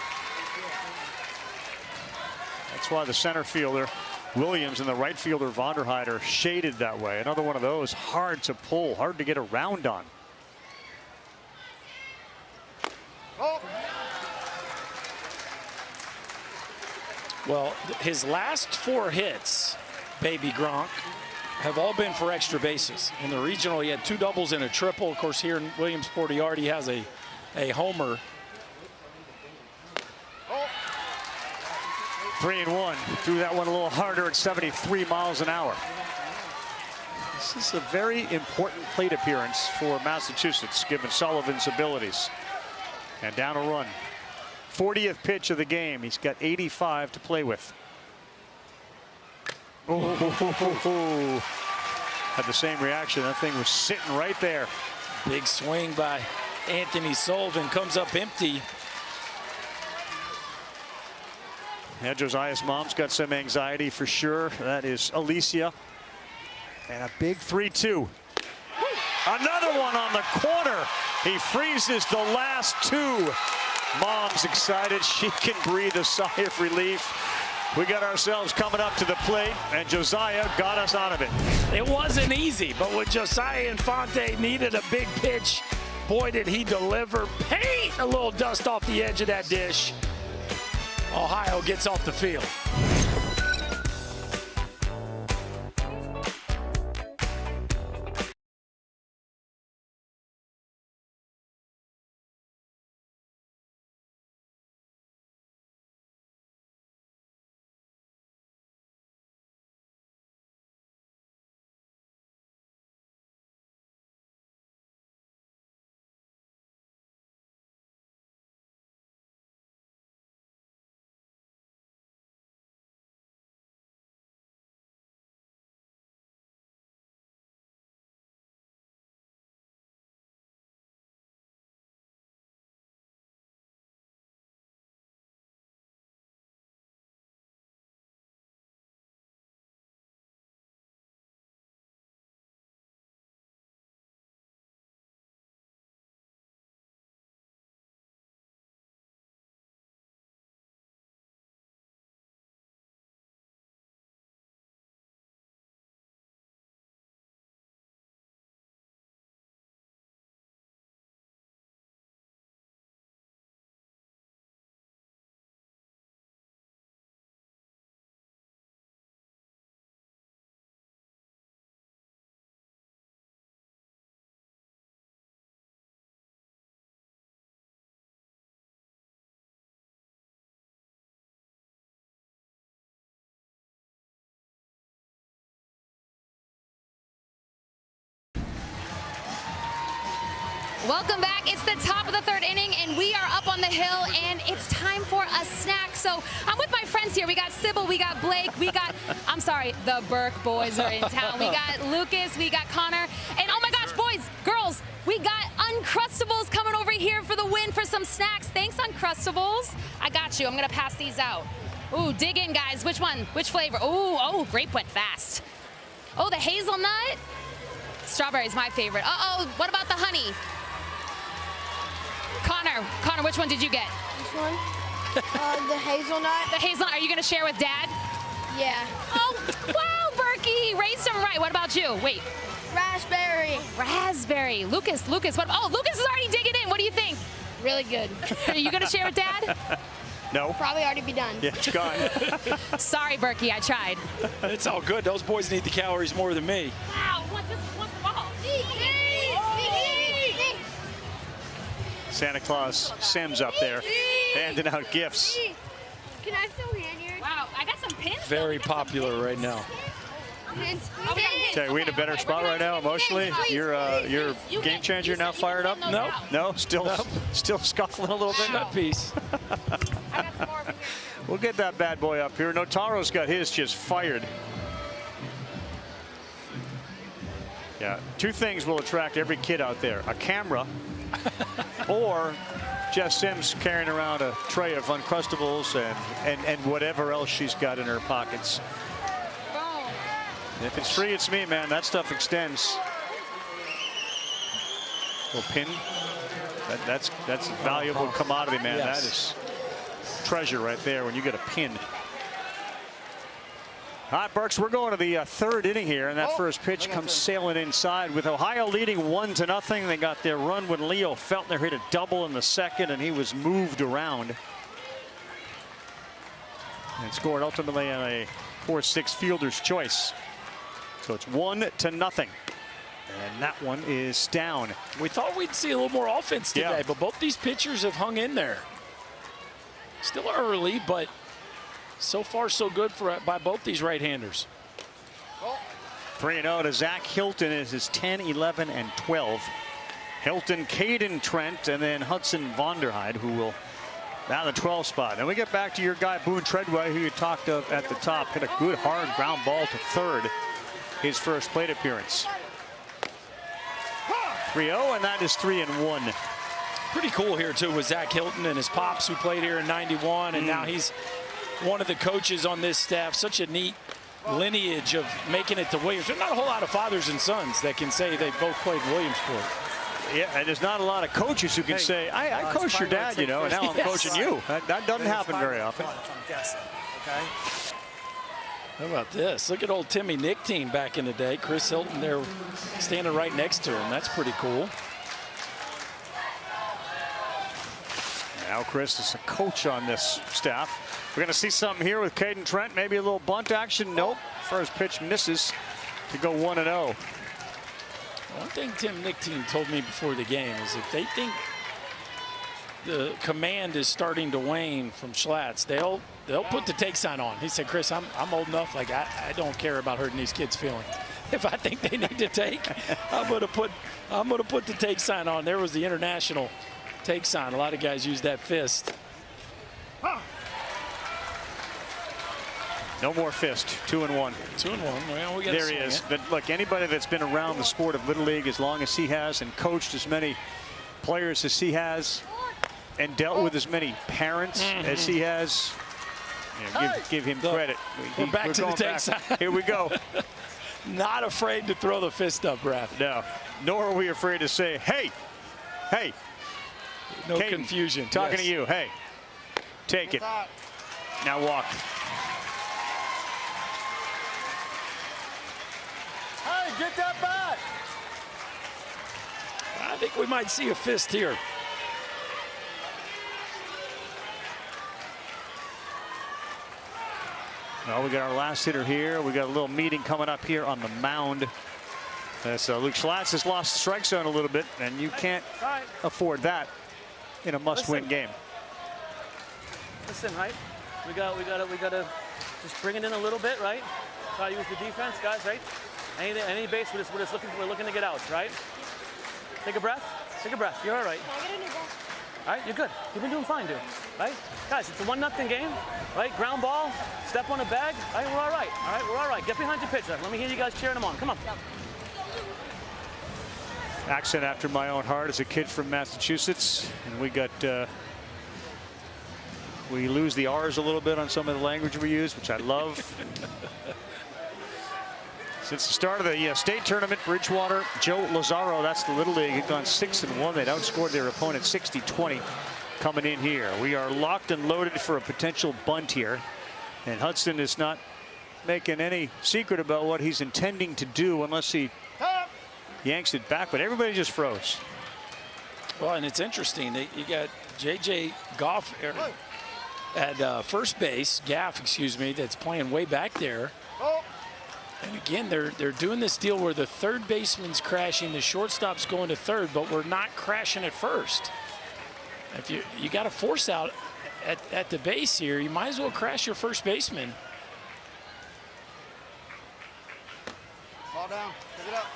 That's why the center fielder Williams and the right fielder Vonderheid are shaded that way. Another one of those hard to pull, hard to get around on. Well, his last 4 hits, baby Gronk, have all been for extra bases. In the regional, he had 2 doubles and a triple. Of course, here in Williamsport, he already has a homer. 3-1. Threw that one a little harder at 73 miles an hour. This is a very important plate appearance for Massachusetts, given Sullivan's abilities. And down a run. 40th pitch of the game. He's got 85 to play with. Oh, had the same reaction. That thing was sitting right there. Big swing by Anthony Sullivan, comes up empty. Yeah, Josiah's mom's got some anxiety for sure. That is Alicia. And a big 3-2. Another one on the corner. He freezes the last 2. Mom's excited. She can breathe a sigh of relief. We got ourselves coming up to the plate, and Josiah got us out of it. It wasn't easy, but when Josiah Infante needed a big pitch, Boy, did he deliver. Paint! A little dust off the edge of that dish. Ohio gets off the field. Welcome back. It's the top of the third inning, and we are up on the hill, and it's time for a snack. So I'm with my friends here. We got Sybil, we got Blake, we got, I'm sorry, the Burke boys are in town. We got Lucas, we got Connor, and oh my gosh, boys, girls, we got Uncrustables coming over here for the win for some snacks. Thanks, Uncrustables. I got you. I'm going to pass these out. Ooh, dig in, guys. Which one? Which flavor? Ooh, oh, grape went fast. Oh, the hazelnut. Strawberry's my favorite. Uh-oh, what about the honey? Connor, which one did you get? This one? The hazelnut. The hazelnut. Are you going to share with Dad? Yeah. Oh, wow, Berkey. Raised him right. What about you? Wait. Raspberry. Raspberry. Lucas, what? Oh, Lucas is already digging in. What do you think? Really good. Are you going to share with Dad? No. Probably already be done. Yeah, it's gone. Sorry, Berkey. I tried. It's all good. Those boys need the calories more than me. Wow. What's the ball? Santa Claus Sims up there handing out gifts. Can I still hand you? Wow, I got some pins. Very popular right now. Okay, we in a better spot right now emotionally. Your game changer now fired up? No, still scuffling a little bit. Shut piece. We'll get that bad boy up here. Notaro's got his just fired. Yeah, two things will attract every kid out there: a camera, or Jess Sims carrying around a tray of Uncrustables and whatever else she's got in her pockets. If it's free, it's me, man. That stuff extends. Little pin. That's a valuable commodity, man. Yes. That is treasure right there when you get a pin. All right, Burks, we're going to the third inning here, and that first pitch comes sailing inside with Ohio leading 1-0. They got their run when Leo Feltner hit a double in the second, and he was moved around and scored ultimately on a 4-6 fielder's choice. So it's 1-0, and that one is down. We thought we'd see a little more offense today, but both these pitchers have hung in there. Still early, but so far so good by both these right-handers. 3-0 to Zach Hilton is his 10, 11, and 12. Hilton, Caden Trent, and then Hudson Vonderheide, who will down the 12 spot. And we get back to your guy Boone Treadway, who you talked of at the top. Hit a good hard ground ball to third, his first plate appearance. 3-0, and that is 3-1. Pretty cool here too with Zach Hilton and his pops, who played here in '91, and now he's one of the coaches on this staff. Such a neat lineage of making it to Williams. There's not a whole lot of fathers and sons that can say they both played Williamsport. Yeah, and there's not a lot of coaches who can say, I coached your dad, you know, and now I'm coaching you. That doesn't happen very often. How about this? Look at old Timmy Nickteen back in the day. Chris Hilton there standing right next to him. That's pretty cool. Now Chris is a coach on this staff. We're going to see something here with Caden Trent. Maybe a little bunt action. Nope. First pitch misses to go 1-0. One thing Tim Nichtine told me before the game is if they think the command is starting to wane from Schlatt's, they'll put the take sign on. He said, Chris, I'm old enough, like I don't care about hurting these kids' feelings. If I think they need to take, I'm gonna put the take sign on. There was the international take sign. A lot of guys use that fist. No more fist. 2-1. 2-1. Well, we got there he is. But look, anybody that's been around the sport of Little League as long as he has and coached as many players as he has and dealt with as many parents as he has, give him credit. We're back to the take sign. Here we go. Not afraid to throw the fist up, Ref. No. Nor are we afraid to say, hey, hey. No Caden, confusion. Talking to you. Hey, take it. Now walk. Hey, get that back. I think we might see a fist here. Well, we got our last hitter here. We got a little meeting coming up here on the mound. So Luke Schlatt's has lost the strike zone a little bit, and you can't afford that in a must-win game. Listen, right? We gotta just bring it in a little bit, right? Try to use the defense, guys, right? Any base, we're looking to get out, right? Take a breath. Take a breath. You're all right. All right, you're good. You've been doing fine, dude. Right? Guys, it's a 1-0 game, right? Ground ball, step on a bag. All right, we're all right. All right, we're all right. Get behind your pitcher. Let me hear you guys cheering him on. Come on. Accent after my own heart as a kid from Massachusetts, and we lose the R's a little bit on some of the language we use, which I love. Since the start of the state tournament, Bridgewater, Joe Lazaro, that's the Little League, had gone 6-1. They'd outscored their opponent 60-20 coming in here. We are locked and loaded for a potential bunt here. And Hudson is not making any secret about what he's intending to do unless he yanks it back, but everybody just froze. Well, and it's interesting. You got J.J. Goff at first base, Gaff, excuse me, that's playing way back there. And again, they're doing this deal where the third baseman's crashing, the shortstop's going to third, but we're not crashing at first. If you got to force out at the base here, you might as well crash your first baseman. Ball down. Pick it up.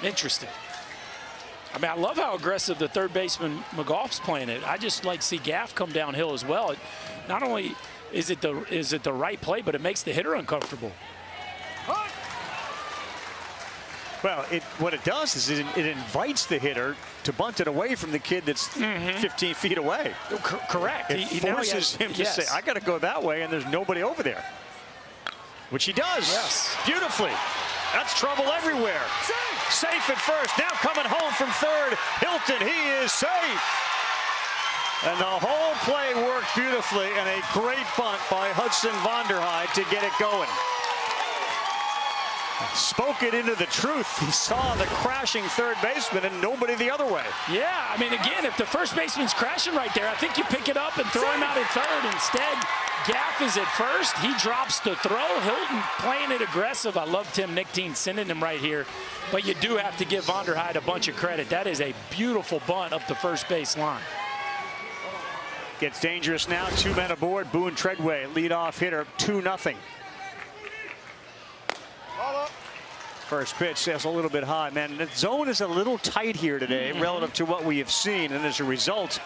Interesting. I mean, I love how aggressive the third baseman McGoff's playing it. I just like to see Gaff come downhill as well. Not only is it the right play, but it makes the hitter uncomfortable. Well, what it does is it invites the hitter to bunt it away from the kid that's 15 feet away. Correct. It forces him to say, I got to go that way, and there's nobody over there. Which he does. Yes. Beautifully. That's trouble everywhere. Safe at first. Now coming home from third. Hilton, he is safe. And the whole play worked beautifully, and a great bunt by Hudson Vonderheide to get it going. Spoke it into the truth. He saw the crashing third baseman and nobody the other way. Yeah, I mean, again, if the first baseman's crashing right there, I think you pick it up and throw him out at third. Instead, Gaff is at first. He drops the throw. Hilton playing it aggressive. I love Tim Nichtine sending him right here. But you do have to give Vonderheide a bunch of credit. That is a beautiful bunt up the first base line. Gets dangerous now. 2 men aboard. Boone Treadway, leadoff hitter, 2-0. First pitch is a little bit high. Man, the zone is a little tight here today relative to what we have seen. And as a result,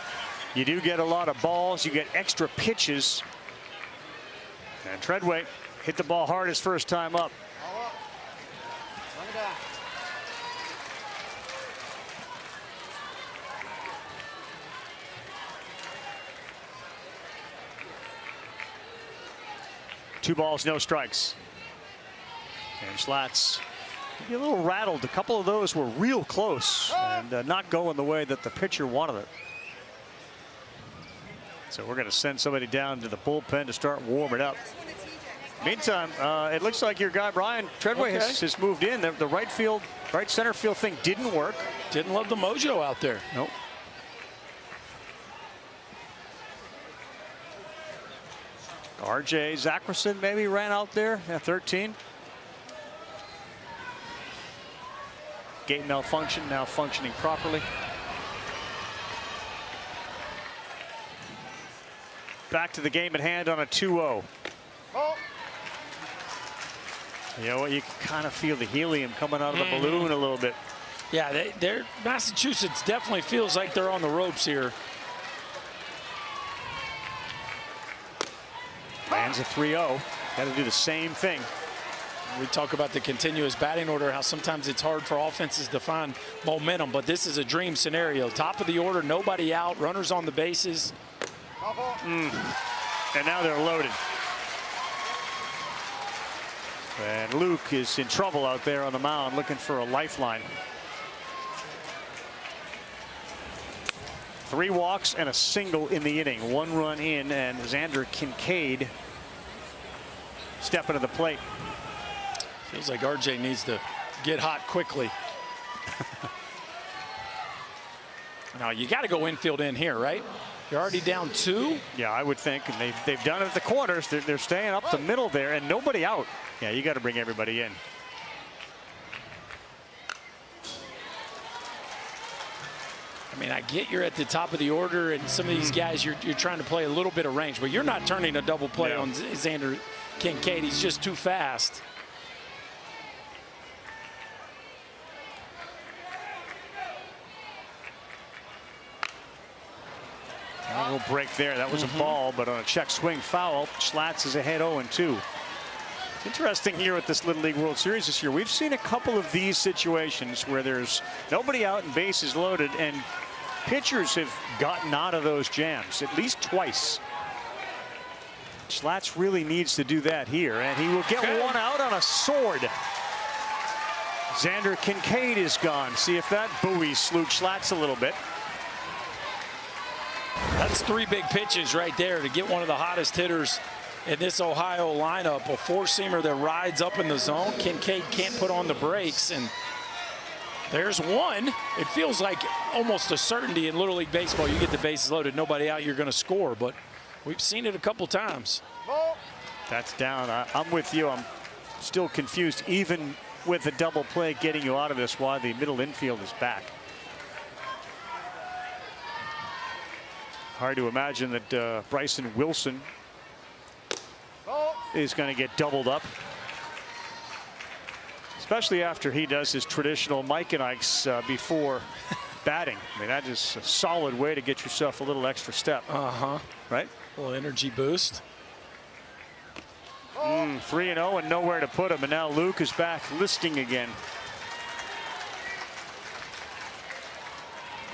you do get a lot of balls. You get extra pitches. And Treadway hit the ball hard his first time up. Run it down. Two balls, no strikes. And Schlatt's a little rattled. A couple of those were real close and not going the way that the pitcher wanted it. So we're going to send somebody down to the bullpen to start warming up. Meantime, it looks like your guy Brian Treadway has moved in. The right center field thing didn't work. Didn't love the mojo out there. Nope. R.J. Zackerson maybe ran out there at 13. Gate malfunction, now functioning properly. Back to the game at hand on a 2-0. You know what? You can kind of feel the helium coming out of the balloon a little bit. Yeah, Massachusetts definitely feels like they're on the ropes here. Lands a 3-0. Got to do the same thing. We talk about the continuous batting order, how sometimes it's hard for offenses to find momentum, but this is a dream scenario. Top of the order, nobody out, runners on the bases. And now they're loaded. And Luke is in trouble out there on the mound, looking for a lifeline. 3 walks and a single in the inning. 1 run in, and Xander Kincaid stepping to the plate. Feels like RJ needs to get hot quickly. Now you got to go infield in here, right? You're already down 2. Yeah, I would think, and they've done it at the corners. They're staying up the middle there, and nobody out. Yeah, you got to bring everybody in. I mean, I get you're at the top of the order, and some of these guys you're trying to play a little bit of range, but you're not turning a double play on Xander Kincaid. He's just too fast. A little break there. That was a ball, but on a check swing foul, Schlatt's is ahead 0-2. Interesting here at this Little League World Series this year. We've seen a couple of these situations where there's nobody out and bases loaded, and pitchers have gotten out of those jams at least twice. Schlatt's really needs to do that here, and he will get one out on a sword. Xander Kincaid is gone. See if that buoys Luke Schlatt's a little bit. That's 3 big pitches right there to get one of the hottest hitters in this Ohio lineup. A 4-seamer that rides up in the zone. Kincaid can't put on the brakes, and there's one. It feels like almost a certainty in Little League Baseball. You get the bases loaded, nobody out, you're going to score, but we've seen it a couple times. That's down. I'm with you. I'm still confused, even with the double play getting you out of this, why the middle infield is back. Hard to imagine that Bryson Wilson is going to get doubled up, especially after he does his traditional Mike and Ike's before batting. I mean, that is a solid way to get yourself a little extra step. Right? A little energy boost. 3-0 and nowhere to put him, and now Luke is back listing again.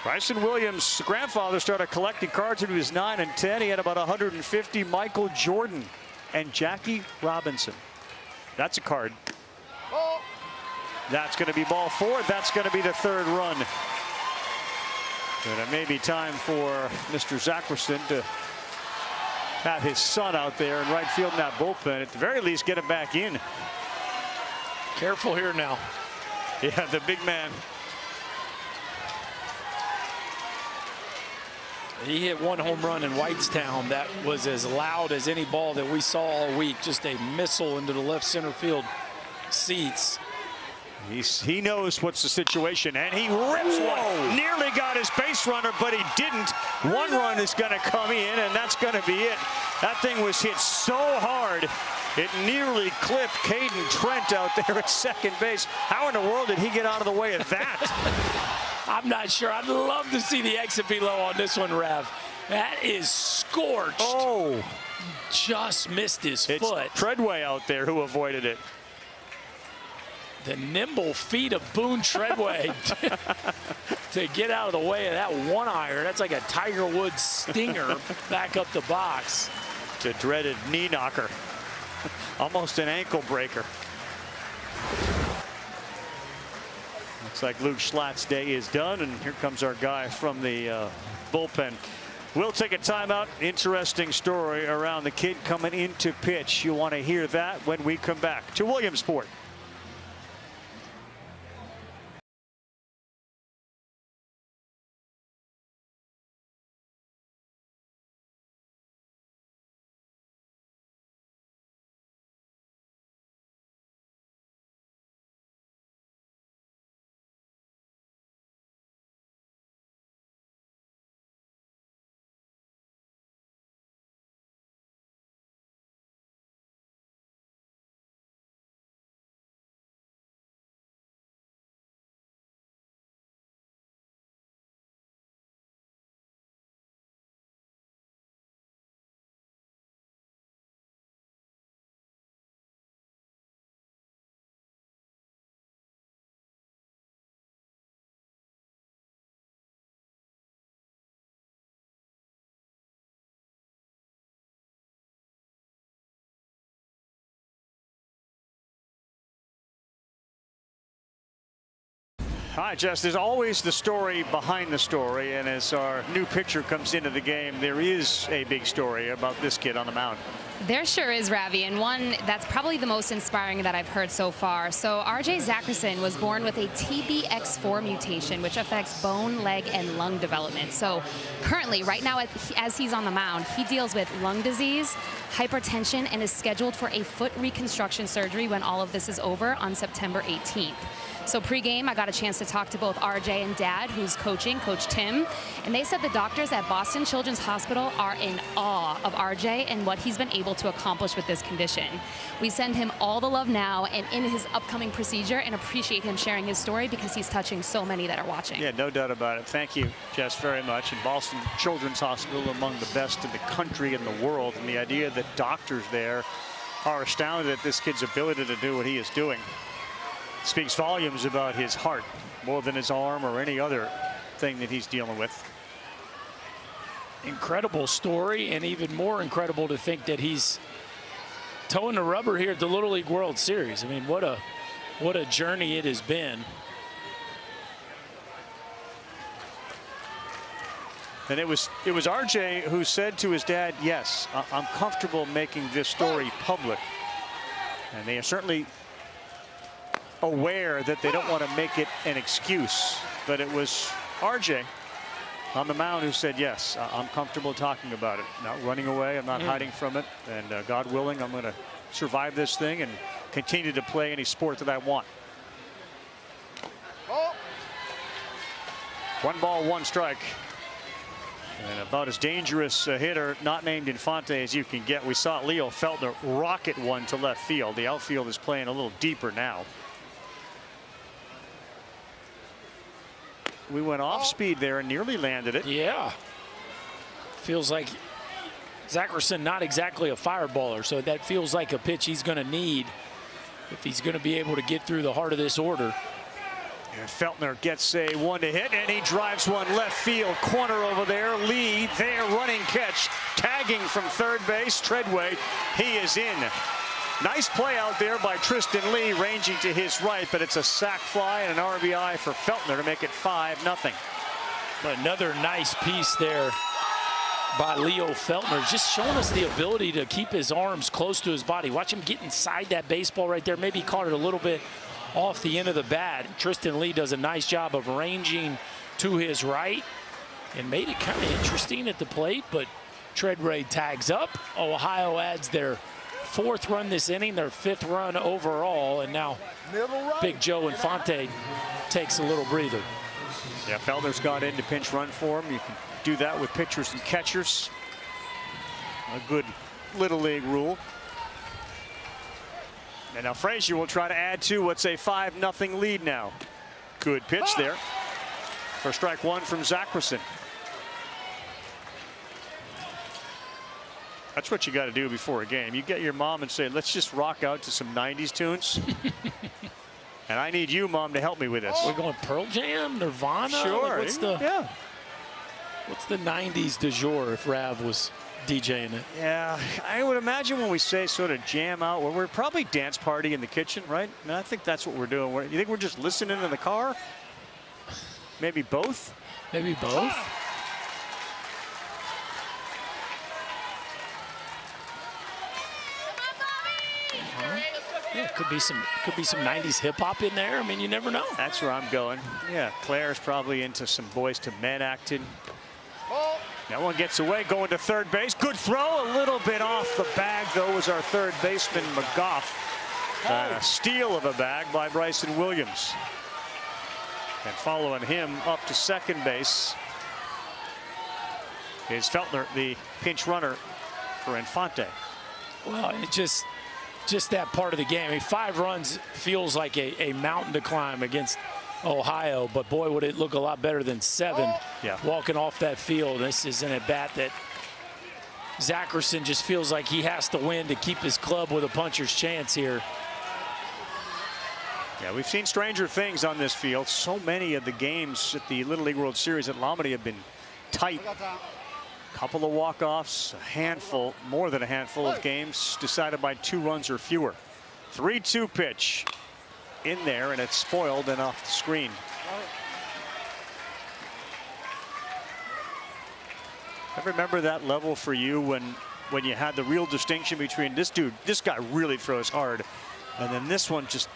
Bryson Williams' grandfather started collecting cards when he was 9 and 10. He had about 150. Michael Jordan and Jackie Robinson. That's a card. That's going to be ball 4. That's going to be the 3rd run. And it may be time for Mr. Zackerson to have his son out there in right field in that bullpen. At the very least, get him back in. Careful here now. Yeah, the big man. He hit 1 home run in Whitestown that was as loud as any ball that we saw all week. Just a missile into the left center field seats. He knows what's the situation, and he rips one. Nearly got his base runner, but he didn't. 1 run is going to come in, and that's going to be it. That thing was hit so hard, it nearly clipped Caden Trent out there at second base. How in the world did he get out of the way of that? I'm not sure. I'd love to see the exit below on this one, Rev. That is scorched. Oh. Just missed his foot. Treadway out there who avoided it. The nimble feet of Boone Treadway to get out of the way of that 1-iron. That's like a Tiger Woods stinger back up the box. The dreaded knee knocker. Almost an ankle breaker. Looks like Luke Schlatt's day is done, and here comes our guy from the bullpen. We'll take a timeout. Interesting story around the kid coming into pitch. You want to hear that when we come back to Williamsport. All right, Jess, there's always the story behind the story, and as our new pitcher comes into the game, there is a big story about this kid on the mound. There sure is, Ravi, and one that's probably the most inspiring that I've heard so far. So RJ Zackerson was born with a TBX4 mutation, which affects bone, leg, and lung development. So currently, right now, as he's on the mound, he deals with lung disease, hypertension, and is scheduled for a foot reconstruction surgery when all of this is over on September 18th. So pregame, I got a chance to talk to both RJ and Dad, who's coaching, Coach Tim, and they said the doctors at Boston Children's Hospital are in awe of RJ and what he's been able to accomplish with this condition. We send him all the love now and in his upcoming procedure, and appreciate him sharing his story because he's touching so many that are watching. Yeah, no doubt about it. Thank you, Jess, very much. And Boston Children's Hospital, among the best in the country and the world, and the idea that doctors there are astounded at this kid's ability to do what he is doing speaks volumes about his heart, more than his arm or any other thing that he's dealing with. Incredible story, and even more incredible to think that he's towing the rubber here at the Little League World Series. I mean, what a journey it has been. And it was RJ who said to his dad, yes, I'm comfortable making this story public. And they are certainly aware that they don't want to make it an excuse, but it was RJ on the mound who said, yes, I'm comfortable talking about it, not running away, I'm not hiding from it, and God willing, I'm going to survive this thing and continue to play any sport that I want. 1 ball, 1 strike. And about as dangerous a hitter, not named Infante, as you can get. We saw Leo Feltner rocket one to left field. The outfield is playing a little deeper now. We went off speed there and nearly landed it. Yeah. Feels like Zackerson not exactly a fireballer, so that feels like a pitch he's going to need if he's going to be able to get through the heart of this order. And Feltner gets a one to hit, and he drives one left field corner over there. Lee there, running catch, tagging from third base. Treadway, he is in. Nice play out there by Tristan Lee, ranging to his right, but it's a sac fly and an RBI for Feltner to make it 5-0. But another nice piece there by Leo Feltner, just showing us the ability to keep his arms close to his body. Watch him get inside that baseball right there. Maybe he caught it a little bit off the end of the bat. Tristan Lee does a nice job of ranging to his right and made it kind of interesting at the plate, but Treadway tags up. Ohio adds their 4th run this inning, their 5th run overall, and now Big Joe Infante takes a little breather. Yeah, Felder's got in to pinch run for him. You can do that with pitchers and catchers. A good Little League rule. And now Frazier will try to add to what's a 5-0 lead now. Good pitch there for strike 1 from Zackerson. That's what you got to do before a game. You get your mom and say, let's just rock out to some 90s tunes. And I need you, Mom, to help me with this. We're going Pearl Jam, Nirvana? Sure. Like what's the 90s du jour if Rav was DJing it? Yeah, I would imagine when we say sort of jam out, well, we're probably dance party in the kitchen, right? And I think that's what we're doing. You think we're just listening in the car? Maybe both? Maybe both? Yeah, could be some 90s hip hop in there. I mean, you never know. That's where I'm going. Yeah, Claire's probably into some Boys to Men acting. That one gets away, going to third base. Good throw, a little bit off the bag, though, was our third baseman, McGough. A steal of a bag by Bryson Williams. And following him up to second base is Feltner, the pinch runner for Infante. Well, it just that part of the game. I mean, 5 runs feels like a mountain to climb against Ohio, but boy, would it look a lot better than 7 walking off that field. This is an at-bat that Zackerson just feels like he has to win to keep his club with a puncher's chance here. Yeah, we've seen stranger things on this field. So many of the games at the Little League World Series at Lombardy have been tight. Couple of walk-offs, a handful, more than a handful of games decided by 2 runs or fewer. 3-2 pitch in there, and it's spoiled and off the screen. I remember that level for you when you had the real distinction between this guy really throws hard, and then this one just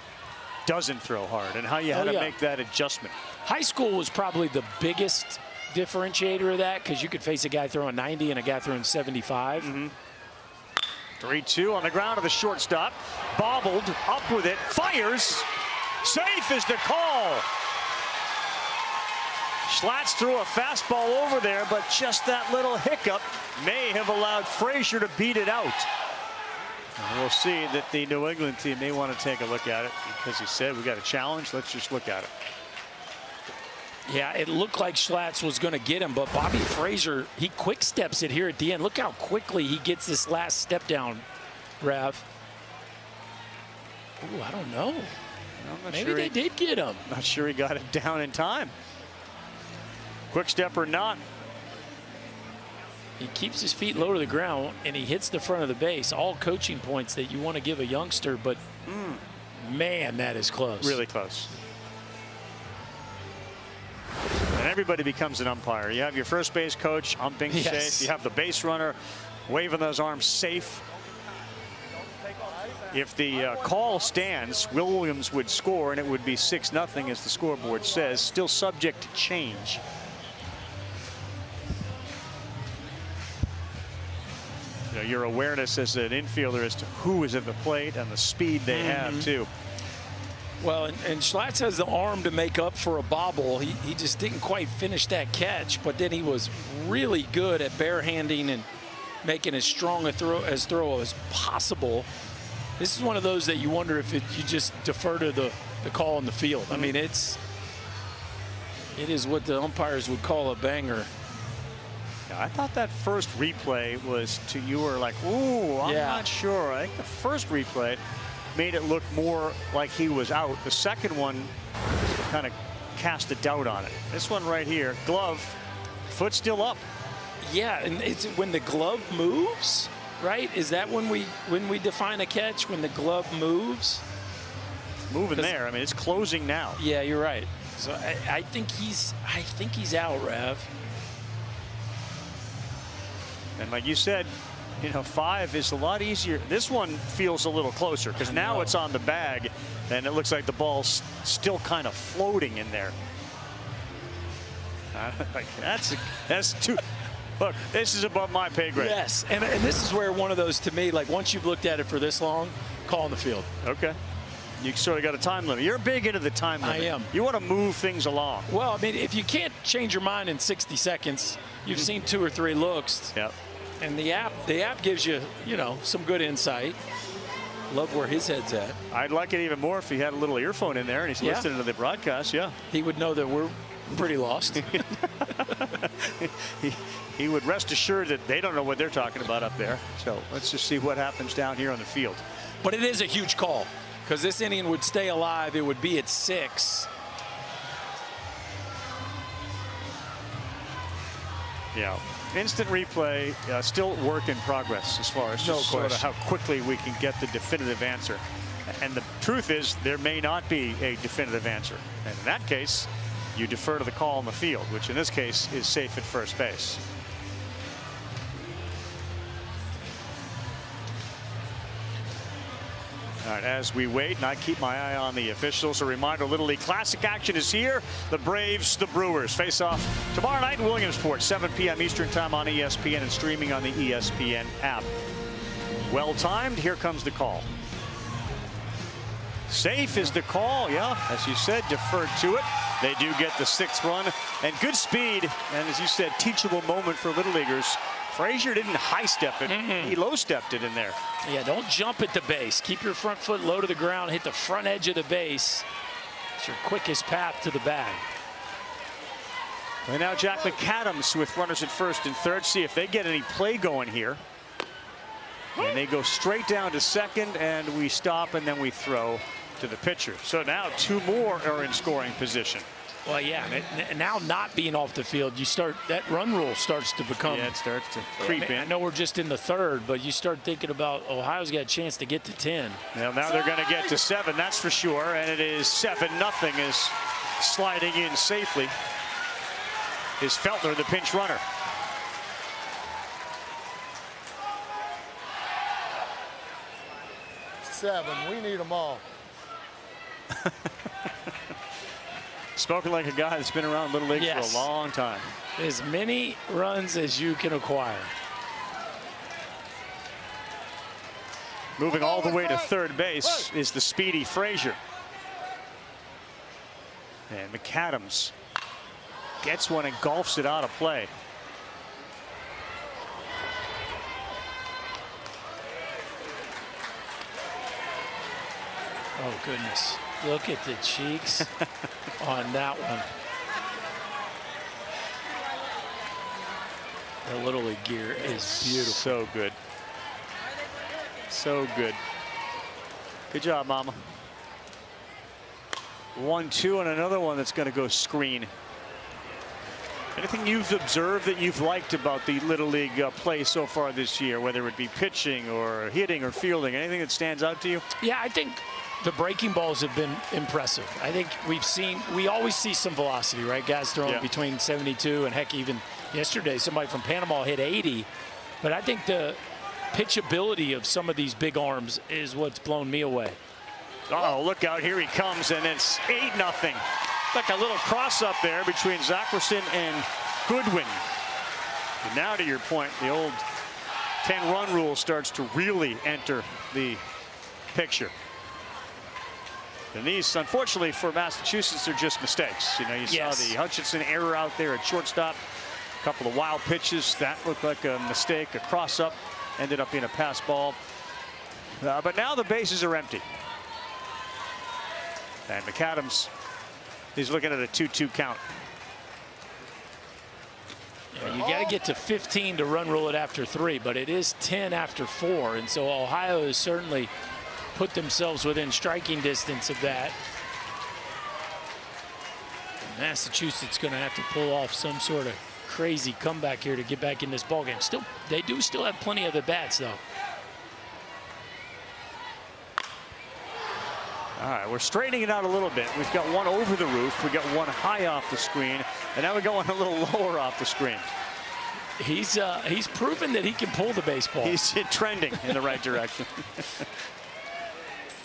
doesn't throw hard, and how you had to make that adjustment. High school was probably the biggest differentiator of that, because you could face a guy throwing 90 and a guy throwing 75. 3-2 on the ground of the shortstop. Bobbled, up with it, fires. Safe is the call. Schlatt's threw a fastball over there, but just that little hiccup may have allowed Frazier to beat it out. And we'll see that the New England team may want to take a look at it, because he said, we got a challenge, let's just look at it. Yeah, it looked like Schlatt's was going to get him, but Bobby Frazier, he quick steps it here at the end. Look how quickly he gets this last step down, Rev. Ooh, I don't know. Maybe sure they did get him. Not sure he got it down in time. Quick step or not. He keeps his feet low to the ground, and he hits the front of the base. All coaching points that you want to give a youngster, but man, that is close. Really close. And everybody becomes an umpire. You have your first base coach umping safe. You have the base runner waving those arms safe. If the call stands, Williams would score, and it would be 6-0, as the scoreboard says, still subject to change. You know, your awareness as an infielder as to who is at the plate and the speed they have, too. Well, and Schlatt has the arm to make up for a bobble. He just didn't quite finish that catch, but then he was really good at barehanding and making as strong a throw as possible. This is one of those that you wonder if you just defer to the call in the field. I mean, it is what the umpires would call a banger. Yeah, I thought that first replay was you were like, ooh, I'm not sure. I think the first replay made it look more like he was out. The second one kind of cast a doubt on it. This one right here, glove, foot still up. Yeah, and it's when the glove moves, right? Is that when we define a catch, when the glove moves? It's moving there. I mean, it's closing now. Yeah, you're right. So I think he's out, Rev. And like you said, you know, 5 is a lot easier. This one feels a little closer, because now it's on the bag, and it looks like the ball's still kind of floating in there. Like that's too. Look, this is above my pay grade. Yes, and this is where one of those, to me, like once you've looked at it for this long, call in the field. Okay. You sort of got a time limit. You're big into the time limit. I am. You want to move things along. Well, I mean, if you can't change your mind in 60 seconds, you've seen 2 or 3 looks. Yep. And the app gives you, you know, some good insight. Love where his head's at. I'd like it even more if he had a little earphone in there and he's listening to the broadcast. Yeah. He would know that we're pretty lost. he would rest assured that they don't know what they're talking about up there. So let's just see what happens down here on the field. But it is a huge call, because this inning would stay alive. It would be at 6. Yeah. Instant replay, still work in progress as far as just sort of how quickly we can get the definitive answer. And the truth is, there may not be a definitive answer. And in that case, you defer to the call on the field, which in this case is safe at first base. All right, as we wait, and I keep my eye on the officials, a reminder, Little League Classic action is here. The Braves, the Brewers face off tomorrow night in Williamsport, 7 p.m. Eastern time on ESPN and streaming on the ESPN app. Well timed. Here comes the call. Safe is the call. Yeah, as you said, deferred to it. They do get the 6th run, and good speed, and as you said, teachable moment for Little Leaguers. Frazier didn't high step it. He low stepped it in there. Yeah, don't jump at the base. Keep your front foot low to the ground. Hit the front edge of the base. It's your quickest path to the bag. And now Jack McAdams with runners at first and third. See if they get any play going here. And they go straight down to second, and we stop, and then we throw to the pitcher. So now 2 more are in scoring position. Well, yeah, and now not being off the field, you start, that run rule starts to become. Yeah, it starts to creep in. I know we're just in the 3rd, but you start thinking about Ohio's got a chance to get to 10. Well, now they're going to get to 7, that's for sure, and it is 7-0 is sliding in safely. Is Feltner the pinch runner? 7. We need them all. Spoken like a guy that's been around Little League Yes. for a long time. As many runs as you can acquire. Moving all the way to third base is the speedy Frazier. And McAdams gets one and golfs it out of play. Oh, goodness. Look at the cheeks on that one. The Little League gear is beautiful. So good. So good. Good job, Mama. 1-2 and another one that's going to go screen. Anything you've observed that you've liked about the Little League play so far this year, whether it be pitching or hitting or fielding, anything that stands out to you? Yeah, I think the breaking balls have been impressive. I think we always see some velocity, right? Guys throwing between 72 and heck, even yesterday, somebody from Panama hit 80. But I think the pitchability of some of these big arms is what's blown me away. Oh, look out, here he comes, and it's 8-0. Like a little cross up there between Zackerson and Goodwin. And now to your point, the old 10-run rule starts to really enter the picture. And these, unfortunately for Massachusetts, are just mistakes. You know, you saw the Hutchinson error out there at shortstop. A couple of wild pitches. That looked like a mistake. A cross-up ended up being a pass ball. But now the bases are empty. And McAdams, he's looking at a 2-2 count. Yeah, you got to get to 15 to run rule it after 3, but it is 10 after 4. And so Ohio has certainly put themselves within striking distance of that. Massachusetts going to have to pull off some sort of crazy comeback here to get back in this ballgame. Still, they do still have plenty of at-bats, though. All right, we're straightening it out a little bit. We've got one over the roof. We got one high off the screen, and now we got one a little lower off the screen. He's proven that he can pull the baseball. He's trending in the right direction.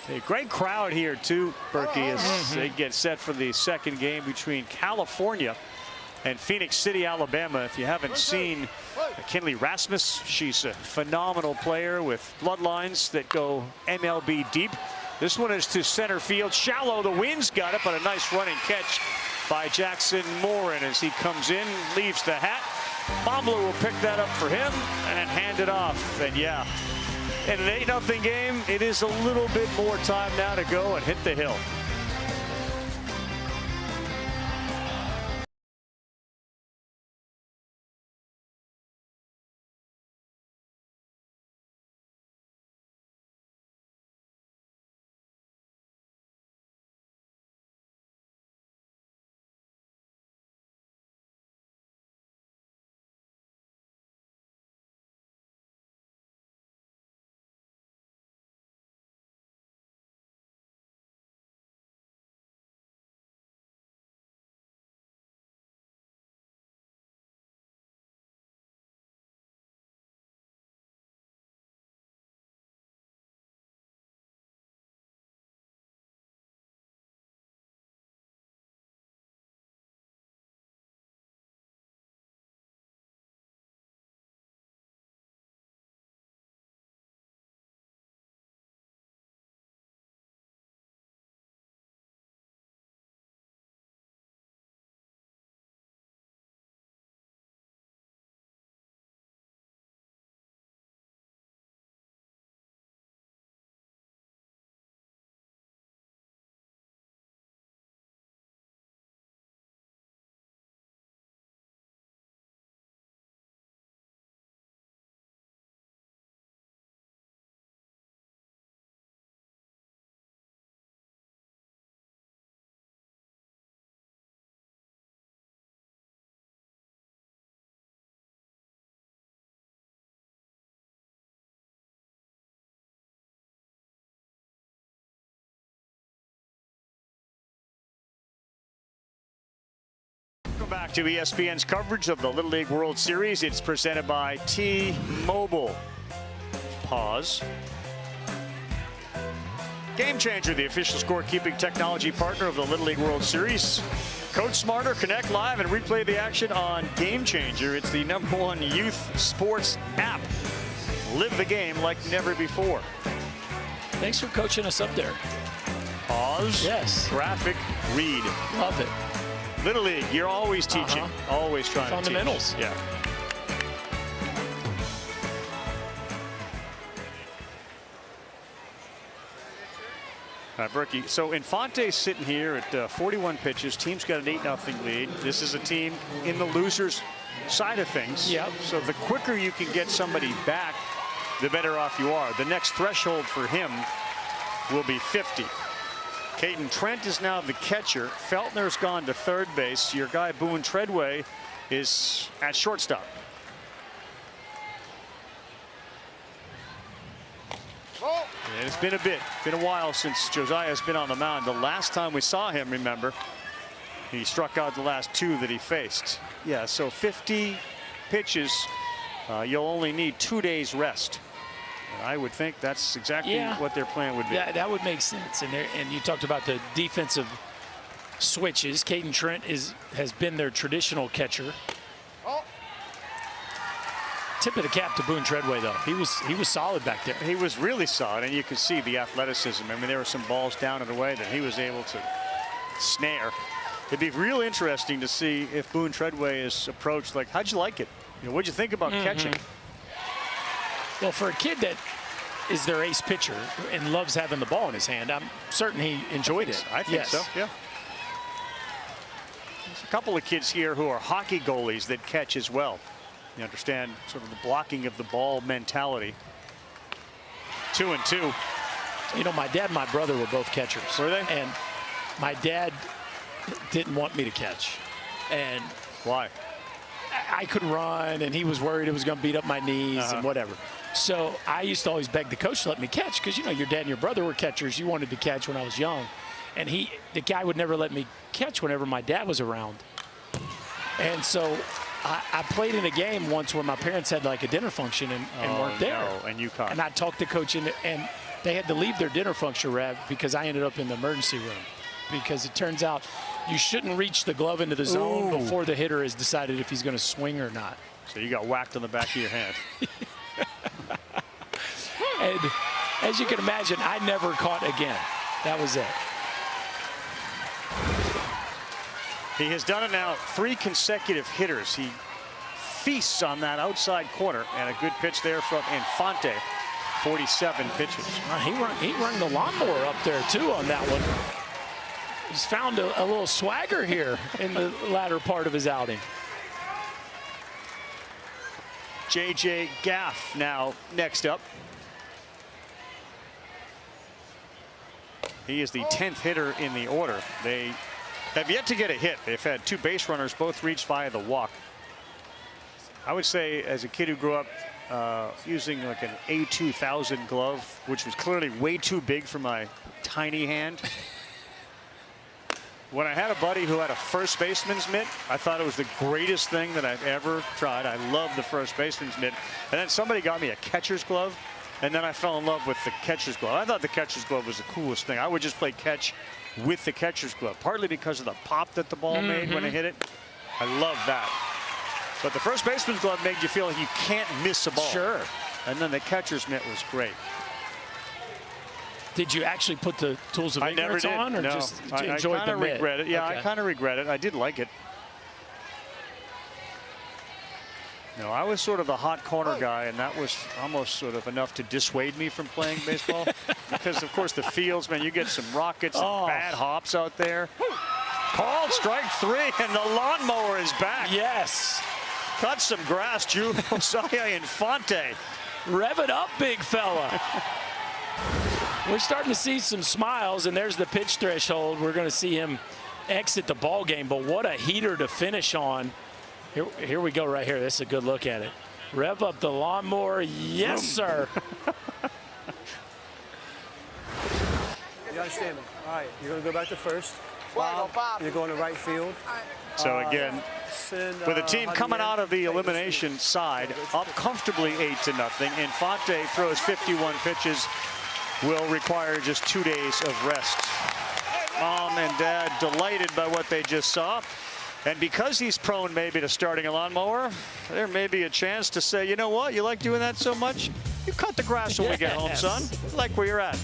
A great crowd here too, Berkey, as they get set for the second game between California and Phoenix City, Alabama. If you haven't seen Kinley Rasmus, she's a phenomenal player with bloodlines that go MLB deep. This one is to center field, shallow. The wind's got it, but a nice running catch by Jackson Morin as he comes in, leaves the hat. Bobler will pick that up for him and hand it off. And yeah, in an 8-0 game, it is a little bit more time now to go and hit the hill. Welcome back to ESPN's coverage of the Little League World Series. It's presented by T-Mobile. Pause. Game Changer, the official scorekeeping technology partner of the Little League World Series. Coach smarter, connect live and replay the action on Game Changer. It's the #1 youth sports app. Live the game like never before. Thanks for coaching us up there. Pause. Yes. Graphic. Read. Love it. Little League, you're always teaching. Always trying Fundamentals. to teach. Yeah. All right, Berkey. So Infante's sitting here at 41 pitches. Team's got an 8-0 lead. This is a team in the losers side of things. Yep. So the quicker you can get somebody back, the better off you are. The next threshold for him will be 50. Caden Trent is now the catcher. Feltner's gone to third base. Your guy Boone Treadway is at shortstop. And it's been a while since Josiah's been on the mound. The last time we saw him, remember, he struck out the last 2 that he faced. Yeah, so 50 pitches, you'll only need 2 days rest. And I would think that's exactly what their plan would be. Yeah, that would make sense. And you talked about the defensive switches. Caden Trent has been their traditional catcher. Tip of the cap to Boone Treadway, though. He was solid back there. He was really solid, and you could see the athleticism. I mean, there were some balls down and away that he was able to snare. It'd be real interesting to see if Boone Treadway is approached like, how'd you like it? You know, what'd you think about catching? Well, for a kid that is their ace pitcher and loves having the ball in his hand, I'm certain he enjoyed it. I think so, yeah. There's a couple of kids here who are hockey goalies that catch as well. You understand sort of the blocking of the ball mentality. 2-2. You know, my dad and my brother were both catchers. Were they? And my dad didn't want me to catch. And why? I could run, and he was worried it was going to beat up my knees and whatever. So I used to always beg the coach to let me catch because, you know, your dad and your brother were catchers. You wanted to catch when I was young. And the guy would never let me catch whenever my dad was around. And so I played in a game once where my parents had like a dinner function and weren't there. No. And you caught. And I talked to coach, and they had to leave their dinner function, Rev, because I ended up in the emergency room. Because it turns out you shouldn't reach the glove into the zone before the hitter has decided if he's going to swing or not. So you got whacked on the back of your hand. And as you can imagine, I never caught again. That was it. He has done it now 3 consecutive hitters. He feasts on that outside corner, and a good pitch there from Infante. 47 pitches. He rung the lawnmower up there too on that one. He's found a little swagger here in the latter part of his outing. J.J. Gaff now next up. He is the 10th hitter in the order. They have yet to get a hit. They've had 2 base runners, both reached via the walk. I would say as a kid who grew up using like an A2000 glove, which was clearly way too big for my tiny hand. When I had a buddy who had a first baseman's mitt, I thought it was the greatest thing that I've ever tried. I love the first baseman's mitt. And then somebody got me a catcher's glove, and then I fell in love with the catcher's glove. I thought the catcher's glove was the coolest thing. I would just play catch with the catcher's glove, partly because of the pop that the ball made when I hit it. I love that. But the first baseman's glove made you feel like you can't miss a ball. Sure. And then the catcher's mitt was great. Did you actually put the tools of ignorance on, or just enjoyed the mitt? I regret it. Yeah, okay. I kind of regret it. I did like it. No, I was sort of the hot corner guy, and that was almost sort of enough to dissuade me from playing baseball. Because, of course, the fields, man, you get some rockets and bad hops out there. Called strike 3, and the lawnmower is back. Yes. Cut some grass, Josiah Infante. Rev it up, big fella. We're starting to see some smiles, and there's the pitch threshold. We're going to see him exit the ball game, but what a heater to finish on. Here we go right here. This is a good look at it. Rev up the lawnmower. Yes, sir. You understand me? All right, you're going to go back to first. You're going to right field. So again, with the team coming out of the elimination side, up comfortably 8-0. Infante throws 51 pitches. will require just 2 days of rest. Mom and Dad delighted by what they just saw. And because he's prone maybe to starting a lawnmower, there may be a chance to say, you know what, you like doing that so much? You cut the grass when we get home, son. I like where you're at.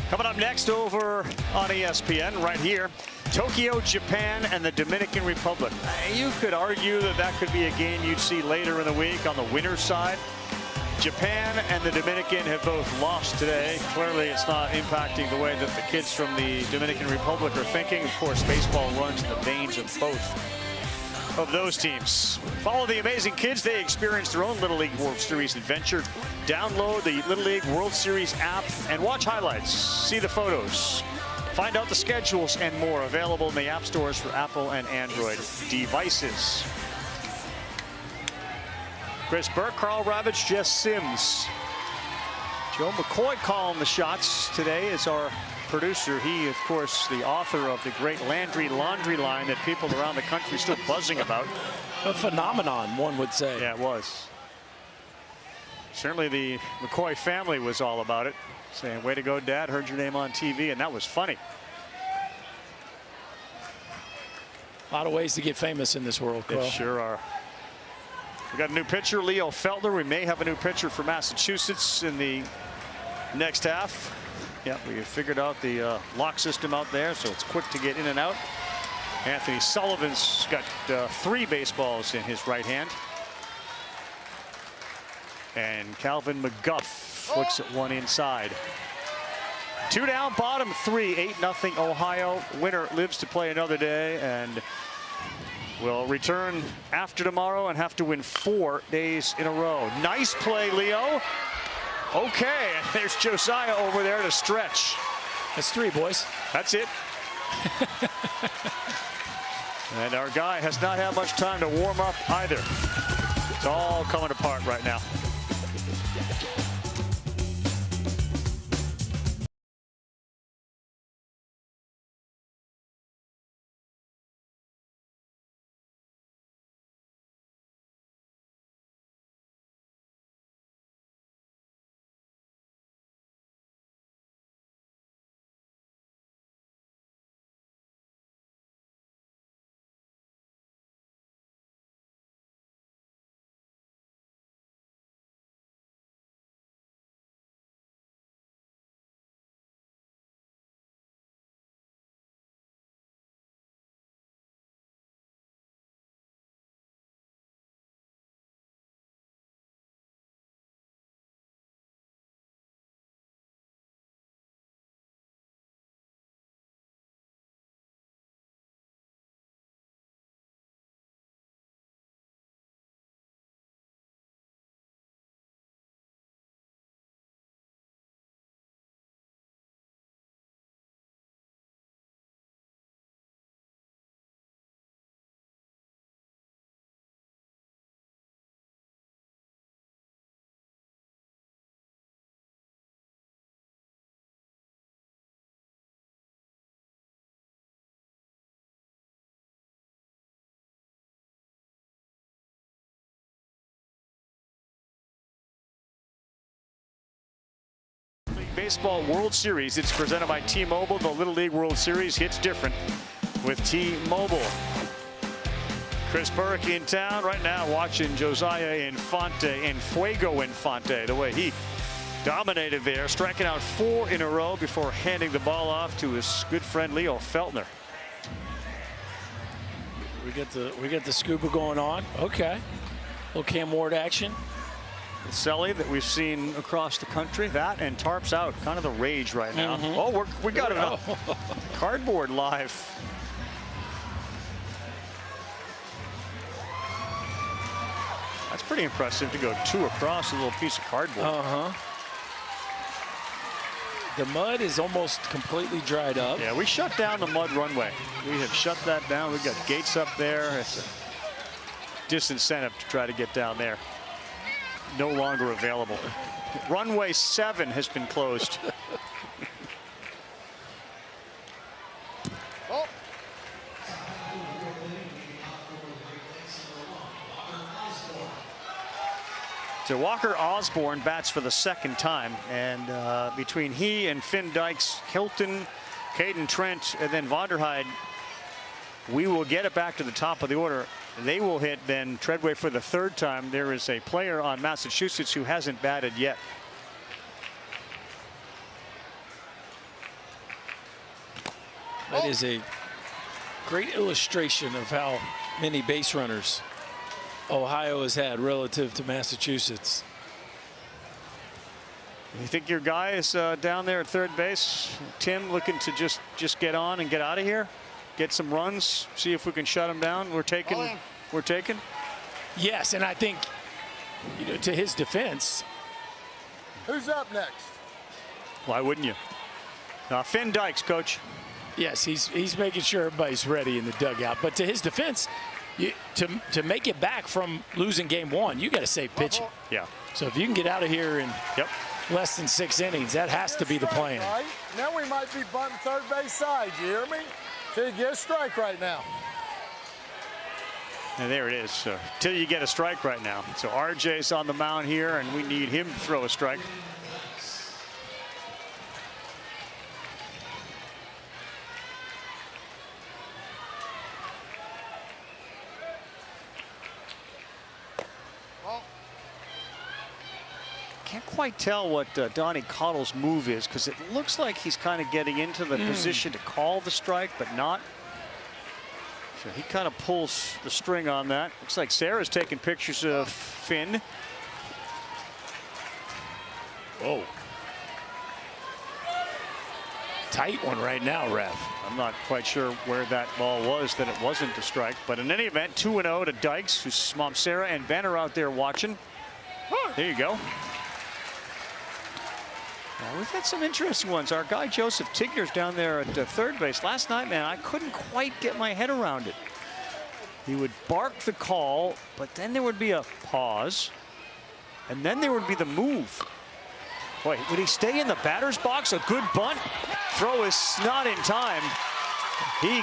Coming up next over on ESPN right here, Tokyo, Japan, and the Dominican Republic. You could argue that that could be a game you'd see later in the week on the winner's side. Japan and the Dominican have both lost today. Clearly, it's not impacting the way that the kids from the Dominican Republic are thinking. Of course, baseball runs in the veins of both of those teams. Follow the amazing kids. They experience their own Little League World Series adventure. Download the Little League World Series app and watch highlights. See the photos. Find out the schedules and more. Available in the app stores for Apple and Android devices. Chris Burke, Carl Ravitch, Jess Sims. Joe McCoy calling the shots today as our producer. He, of course, the author of the great Landry laundry line that people around the country still buzzing about. A phenomenon, one would say. Yeah, it was. Certainly the McCoy family was all about it, saying, way to go, Dad, heard your name on TV, and that was funny. A lot of ways to get famous in this world, Carl. They sure are. We got a new pitcher, Leo Feltner. We may have a new pitcher for Massachusetts in the next half. Yeah, we figured out the lock system out there, so it's quick to get in and out. Anthony Sullivan's got 3 baseballs in his right hand. And Calvin McGuff looks at one inside. 2 down, bottom 3, 8-0 Ohio. Winner lives to play another day and will return after tomorrow and have to win 4 days in a row. Nice play, Leo. Okay, and there's Josiah over there to stretch. That's 3, boys. That's it. And our guy has not had much time to warm up either. It's all coming apart right now. Baseball World Series. It's presented by T-Mobile. The Little League World Series hits different with T-Mobile. Chris Burke in town right now watching Josiah Infante and Fuego Infante, the way he dominated there, striking out 4 in a row before handing the ball off to his good friend Leo Feltner. We get the scuba going on. Okay. Little Cam Ward action. The celly that we've seen across the country, that and tarps out, kind of the rage right now. Oh, we got it up. Cardboard live. That's pretty impressive to go 2 across a little piece of cardboard. The mud is almost completely dried up. Yeah, we shut down the mud runway. We have shut that down. We've got gates up there. It's a disincentive to try to get down there. No longer available. Runway 7 has been closed. So Walker Osborne bats for the 2nd time, and between he and Finn Dykes, Hilton, Caden Trent, and then Vonderheide, we will get it back to the top of the order. They will hit then Treadway for the 3rd time. There is a player on Massachusetts who hasn't batted yet. That is a great illustration of how many base runners Ohio has had relative to Massachusetts. You think your guy is down there at 3rd base, Tim, looking to just get on and get out of here, get some runs, see if we can shut him down? We're taking. Yes, and I think, you know, to his defense. Who's up next? Why wouldn't you? Finn Dykes, coach. Yes, he's making sure everybody's ready in the dugout. But to his defense, to make it back from losing game 1, you got to save pitching. Yeah. So if you can get out of here in less than 6 innings, that has to be the plan. Right? Now we might be bunting 3rd base side. You hear me? Till you get a strike right now. And there it is. So till you get a strike right now. So RJ's on the mound here, and we need him to throw a strike. Can't quite tell what Donnie Cottle's move is, because it looks like he's kind of getting into the position to call the strike, but not. So he kind of pulls the string on that. Looks like Sarah's taking pictures of Finn. Whoa. Tight one right now, Rev. I'm not quite sure where that ball was, that it wasn't a strike. But in any event, 2-0 to Dykes, whose mom Sarah and Ben are out there watching. There you go. Now, we've had some interesting ones. Our guy Joseph Tigner's down there at 3rd base. Last night, man, I couldn't quite get my head around it. He would bark the call, but then there would be a pause, and then there would be the move. Boy, would he stay in the batter's box? A good bunt. Throw is not in time. He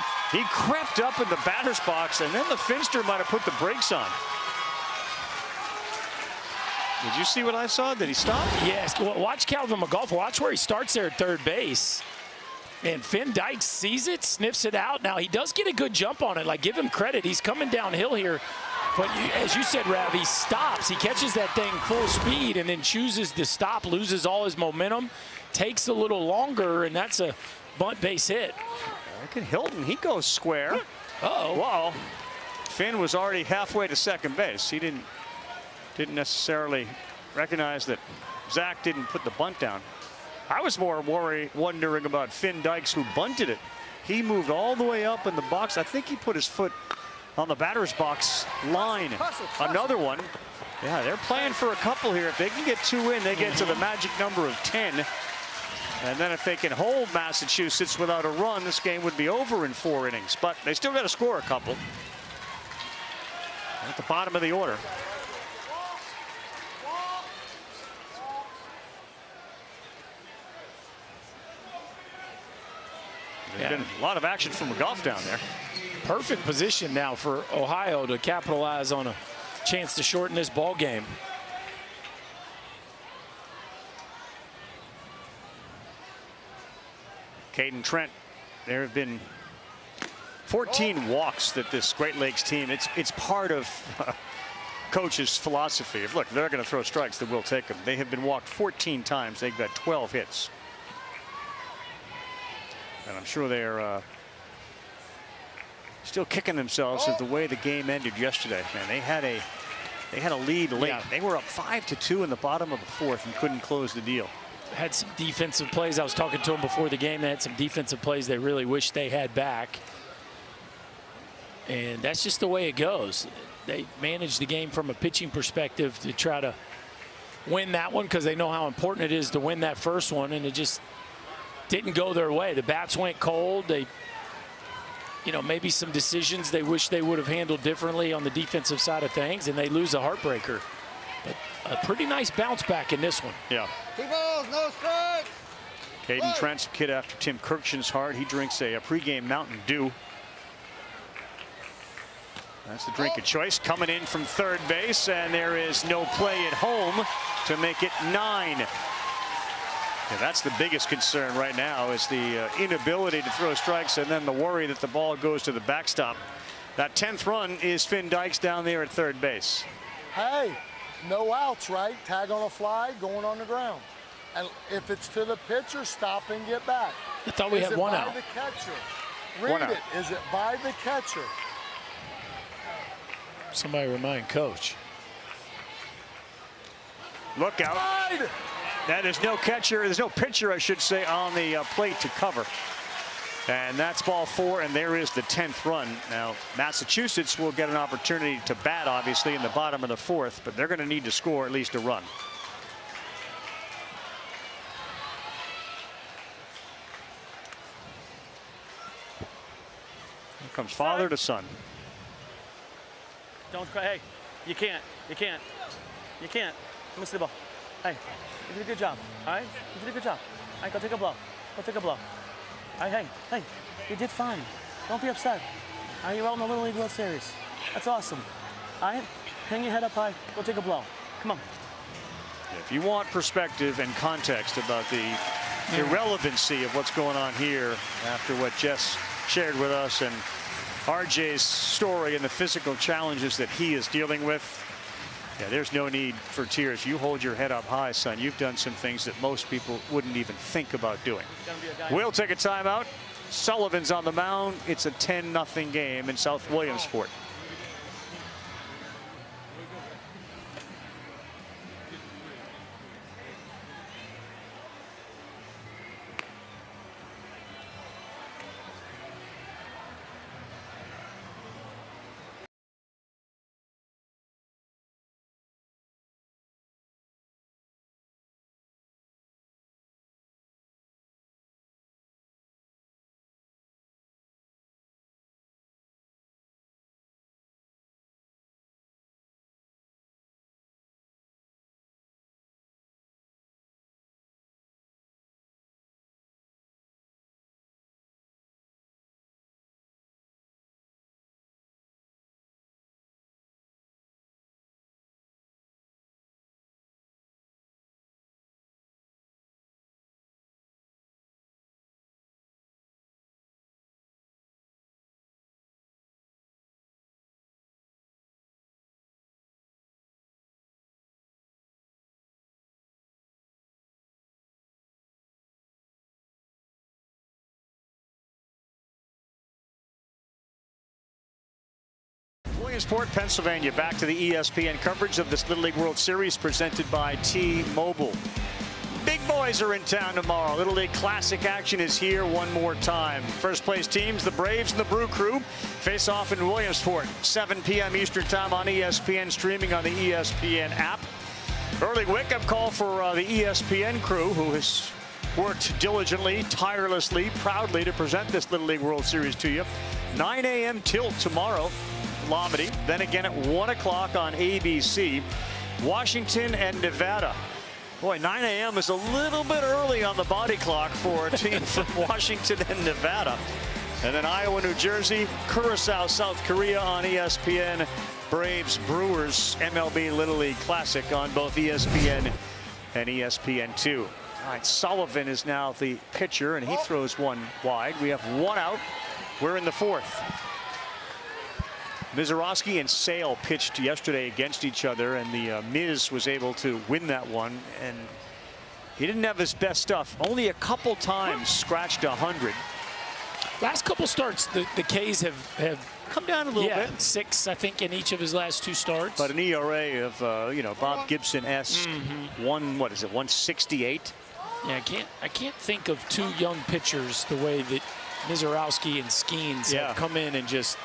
crept up in the batter's box, and then the Finster might have put the brakes on. Did you see what I saw? Did he stop? Yes. Well, watch Calvin McGough. Watch where he starts there at 3rd base. And Finn Dykes sees it, sniffs it out. Now, he does get a good jump on it. Like, give him credit. He's coming downhill here. But as you said, Rav, he stops. He catches that thing full speed and then chooses to stop, loses all his momentum, takes a little longer, and that's a bunt base hit. Look at Hilton. He goes square. Uh-oh. Wow. Finn was already halfway to 2nd base. He didn't necessarily recognize that Zach didn't put the bunt down. I was more wondering about Finn Dykes, who bunted it. He moved all the way up in the box. I think he put his foot on the batter's box line. Another one. Yeah, they're playing for a couple here. If they can get 2 in, they get to the magic number of 10. And then if they can hold Massachusetts without a run, this game would be over in 4 innings. But they still got to score a couple. At the bottom of the order. There's been a lot of action from McGough down there. Perfect position now for Ohio to capitalize on a chance to shorten this ball game. Caden Trent, there have been 14 walks that this Great Lakes team, it's part of coach's philosophy. If look, they're going to throw strikes, then we'll take them. They have been walked 14 times. They've got 12 hits. And I'm sure they're still kicking themselves at the way the game ended yesterday. Man, they had a lead late. Yeah. They were up 5-2 in the bottom of the fourth and couldn't close the deal. Had some defensive plays. I was talking to them before the game. They had some defensive plays they really wish they had back. And that's just the way it goes. They manage the game from a pitching perspective to try to win that one because they know how important it is to win that first one, and it just didn't go their way. The bats went cold. They, maybe some decisions they wish they would have handled differently on the defensive side of things, and they lose a heartbreaker. But a pretty nice bounce back in this one. Yeah. 2 balls, no strikes. Caden Trent's a kid after Tim Kirkshin's heart. He drinks a pregame Mountain Dew. That's the drink of choice. Coming in from third base, and there is no play at home to make it 9. Yeah, that's the biggest concern right now is the inability to throw strikes and then the worry that the ball goes to the backstop. That 10th run is Finn Dykes down there at third base. Hey, no outs, right? Tag on a fly, going on the ground. And if it's to the pitcher, stop and get back. I thought we had one out. Is it by the catcher? Read it. Is it by the catcher? Somebody remind coach. Look out. That is no catcher. There's no pitcher, I should say, on the plate to cover. And that's ball 4, and there is the 10th run. Now, Massachusetts will get an opportunity to bat, obviously, in the bottom of the 4th, but they're going to need to score at least a run. Here comes father to son. Don't cry. Hey, you can't. You can't. You can't. Let me see the ball. Hey, you did a good job. All right? You did a good job. All right, go take a blow. Go take a blow. All right, hey, you did fine. Don't be upset. All right, you're out in the Little League World Series. That's awesome. All right? Hang your head up high. Go take a blow. Come on. If you want perspective and context about the irrelevancy of what's going on here after what Jess shared with us and RJ's story and the physical challenges that he is dealing with, yeah, there's no need for tears. You hold your head up high, son. You've done some things that most people wouldn't even think about doing. We'll take a timeout. Sullivan's on the mound. It's a 10-0 game in South Williamsport. Williamsport, Pennsylvania, back to the ESPN coverage of this Little League World Series presented by T-Mobile. Big boys are in town tomorrow. Little League Classic action is here one more time. First place teams, the Braves and the Brew Crew, face off in Williamsport, 7 p.m. Eastern time on ESPN, streaming on the ESPN app. Early wake-up call for the ESPN crew, who has worked diligently, tirelessly, proudly to present this Little League World Series to you. 9 a.m. tilt tomorrow. Lombardy, then again at 1 o'clock on ABC. Washington and Nevada. Boy, 9 a.m. is a little bit early on the body clock for a team from Washington and Nevada. And then Iowa, New Jersey, Curacao, South Korea on ESPN. Braves, Brewers, MLB Little League Classic on both ESPN and ESPN2. All right, Sullivan is now the pitcher, and he throws one wide. We have one out. We're in the fourth. Mizorowski and Sale pitched yesterday against each other, and the Miz was able to win that one. And he didn't have his best stuff. Only a couple times scratched 100. Last couple starts, the K's have come down a little bit. 6, I think, in each of his last 2 starts. But an ERA of you know, Bob Gibson-esque, what is it, 168? Yeah, I can't think of 2 young pitchers the way that Mizorowski and Skeens have come in and just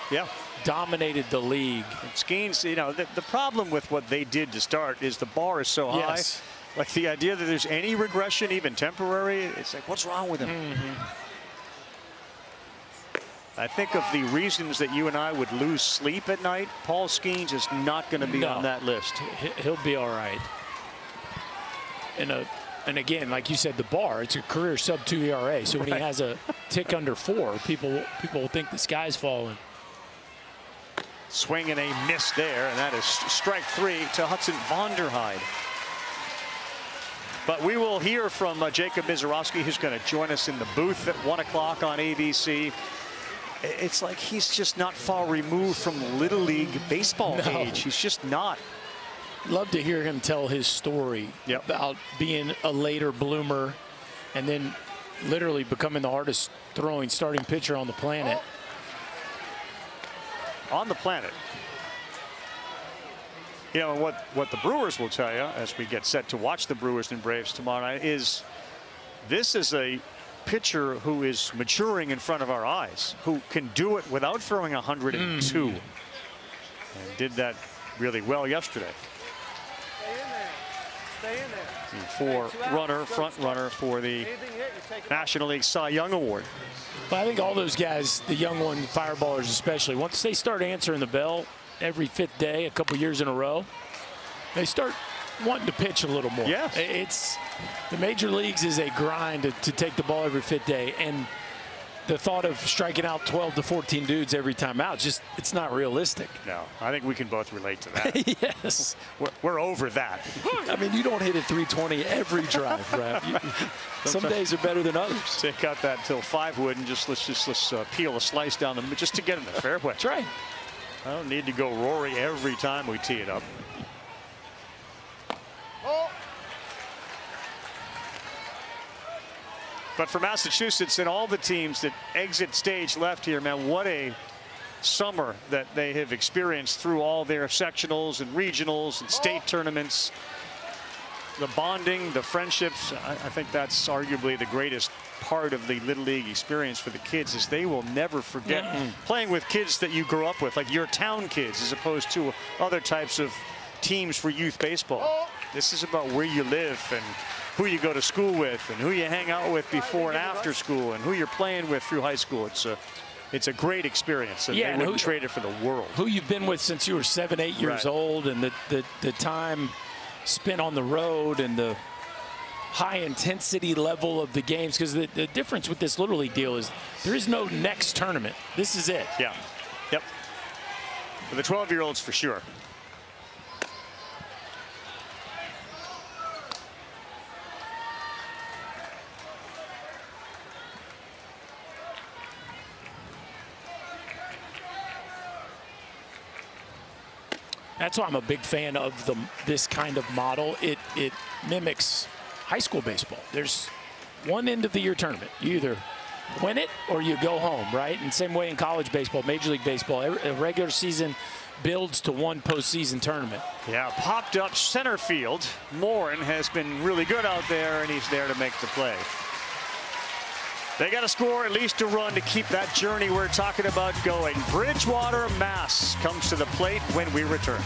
dominated the league. And Skeens, you know, the problem with what they did to start is the bar is so high. Like the idea that there's any regression, even temporary, it's like, what's wrong with him? I think of the reasons that you and I would lose sleep at night, Paul Skeens is not going to be on that list. He'll be all right. And again, like you said, the bar, it's a career sub-2 ERA. So when he has a tick under 4, people will think the sky's falling. Swing and a miss there, and that is strike 3 to Hudson Vonderheide. But we will hear from Jacob Mizorowski, who's going to join us in the booth at 1 o'clock on ABC. It's like he's just not far removed from Little League baseball age. He's just not. Love to hear him tell his story about being a later bloomer and then literally becoming the hardest throwing starting pitcher on the planet. On the planet. You know, what the Brewers will tell you as we get set to watch the Brewers and Braves tomorrow night is this is a pitcher who is maturing in front of our eyes, who can do it without throwing 102. And did that really well yesterday. Stay in there. Front runner for the National League Cy Young Award. But I think all those guys, the young one, fireballers especially, once they start answering the bell every 5th day, a couple years in a row, they start wanting to pitch a little more. Yes. It's the major leagues is a grind to take the ball every 5th day, and the thought of striking out 12 to 14 dudes every time out, it's not realistic. No, I think we can both relate to that. Yes. We're over that. I mean, you don't hit it 320 every drive, Raph. Some days are better than others. Take out that till 5 wood and let's peel a slice down the just to get in the fairway. That's right. I don't need to go Rory every time we tee it up. But for Massachusetts and all the teams that exit stage left here, man, what a summer that they have experienced through all their sectionals and regionals and state tournaments. The bonding, the friendships, I think that's arguably the greatest part of the Little League experience for the kids is they will never forget playing with kids that you grew up with, like your town kids, as opposed to other types of teams for youth baseball. This is about where you live and who you go to school with and who you hang out with before and after school and who you're playing with through high school. It's a great experience, and they wouldn't trade it for the world. Who you've been with since you were 7, 8 years old, and the time spent on the road and the high intensity level of the games, because the difference with this Little League deal is there is no next tournament. This is it. Yeah. Yep. For the 12-year-olds, for sure. That's why I'm a big fan of this kind of model. It mimics high school baseball. There's one end of the year tournament. You either win it or you go home, right? And same way in college baseball, Major League Baseball, a regular season builds to one postseason tournament. Yeah, popped up center field. Morin has been really good out there, and he's there to make the play. They got to score at least a run to keep that journey we're talking about going. Bridgewater, Mass comes to the plate when we return.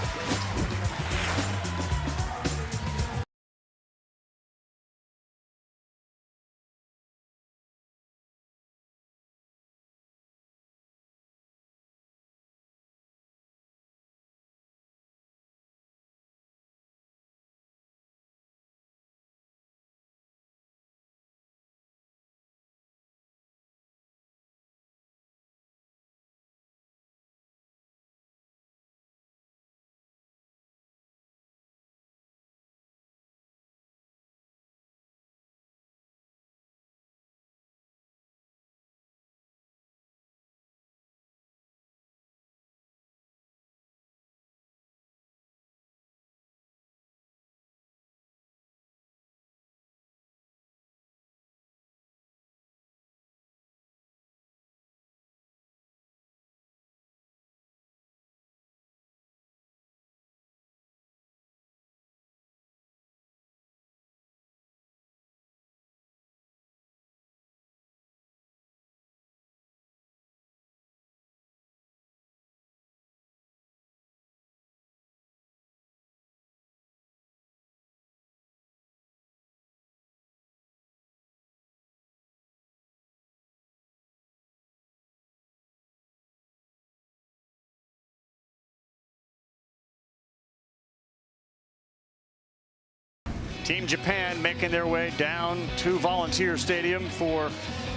Team Japan making their way down to Volunteer Stadium for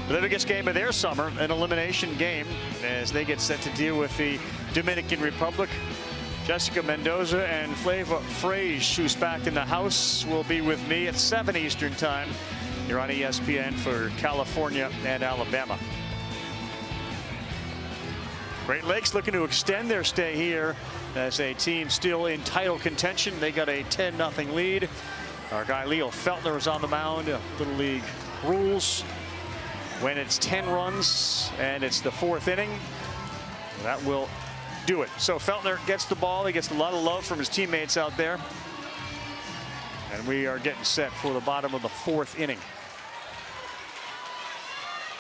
the biggest game of their summer, an elimination game, as they get set to deal with the Dominican Republic. Jessica Mendoza and Flava Frage, who's back in the house, will be with me at 7 Eastern Time. You're on ESPN for California and Alabama. Great Lakes looking to extend their stay here as a team still in title contention. They got a 10-0 lead. Our guy Leo Feltner is on the mound. Little League rules: when it's 10 runs and it's the 4th inning, that will do it. So Feltner gets the ball. He gets a lot of love from his teammates out there. And we are getting set for the bottom of the 4th inning.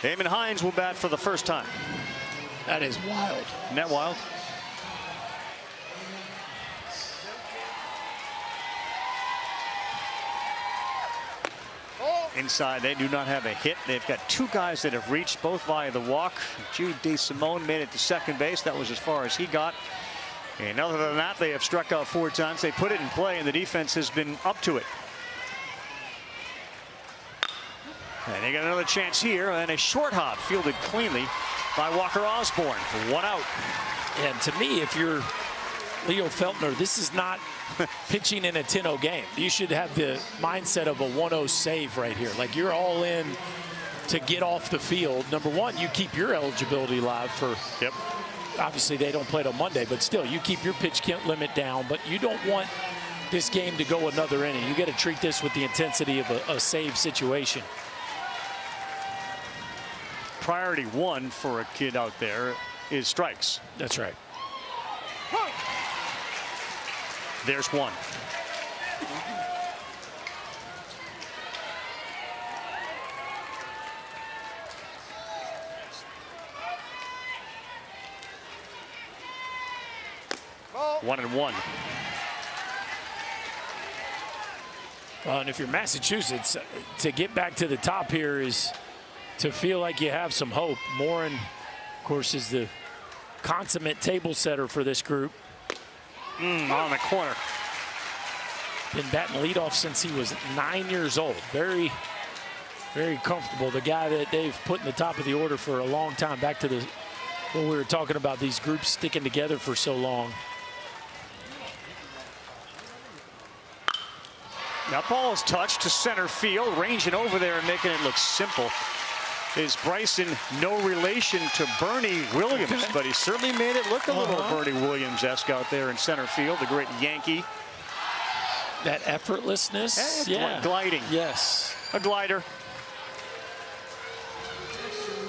Eamon Hines will bat for the first time. That is wild. Isn't that wild? Inside, they do not have a hit. They've got 2 guys that have reached, both via the walk. Jude DeSimone made it to second base. That was as far as he got. And other than that, they have struck out 4 times. They put it in play, and the defense has been up to it. And they got another chance here, and a short hop fielded cleanly by Walker Osborne for 1 out. And to me, if you're Leo Feltner, this is not pitching in a 10-0 game. You should have the mindset of a 1-0 save right here. Like, you're all in to get off the field. Number one, you keep your eligibility live for. Yep. Obviously, they don't play it on Monday, but still, you keep your pitch count limit down. But you don't want this game to go another inning. You got to treat this with the intensity of a save situation. Priority 1 for a kid out there is strikes. That's right. There's 1. Ball. 1-1. And if you're Massachusetts, to get back to the top here is to feel like you have some hope. Morin, of course, is the consummate table setter for this group. On the corner. Been batting leadoff since he was 9 years old. Very, very comfortable. The guy that they've put in the top of the order for a long time. Back to what we were talking about, these groups sticking together for so long. That ball is touched to center field, ranging over there and making it look simple. Is Bryson no relation to Bernie Williams, but he certainly made it look a little Bernie Williams-esque out there in center field, the great Yankee. That effortlessness, yeah. Gliding. Yes. A glider.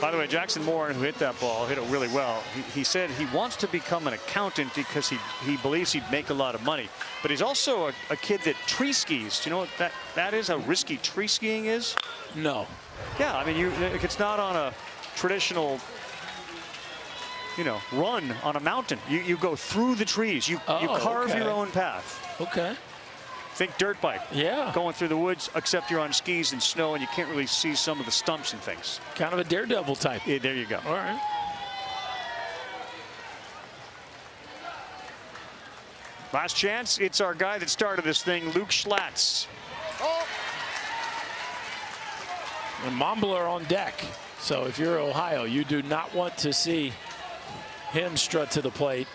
By the way, Jackson Moore, who hit that ball, hit it really well. He said he wants to become an accountant because he believes he'd make a lot of money. But he's also a kid that tree skis. Do you know what that is, how risky tree skiing is? No. Yeah, I mean, it's not on a traditional, run on a mountain. You go through the trees. You carve your own path. Okay. Think dirt bike. Yeah. Going through the woods, except you're on skis and snow, and you can't really see some of the stumps and things. Kind of a daredevil type. Yeah, there you go. All right. Last chance. It's our guy that started this thing, Luke Schlatt's. And Mombler on deck. So if you're Ohio, you do not want to see him strut to the plate.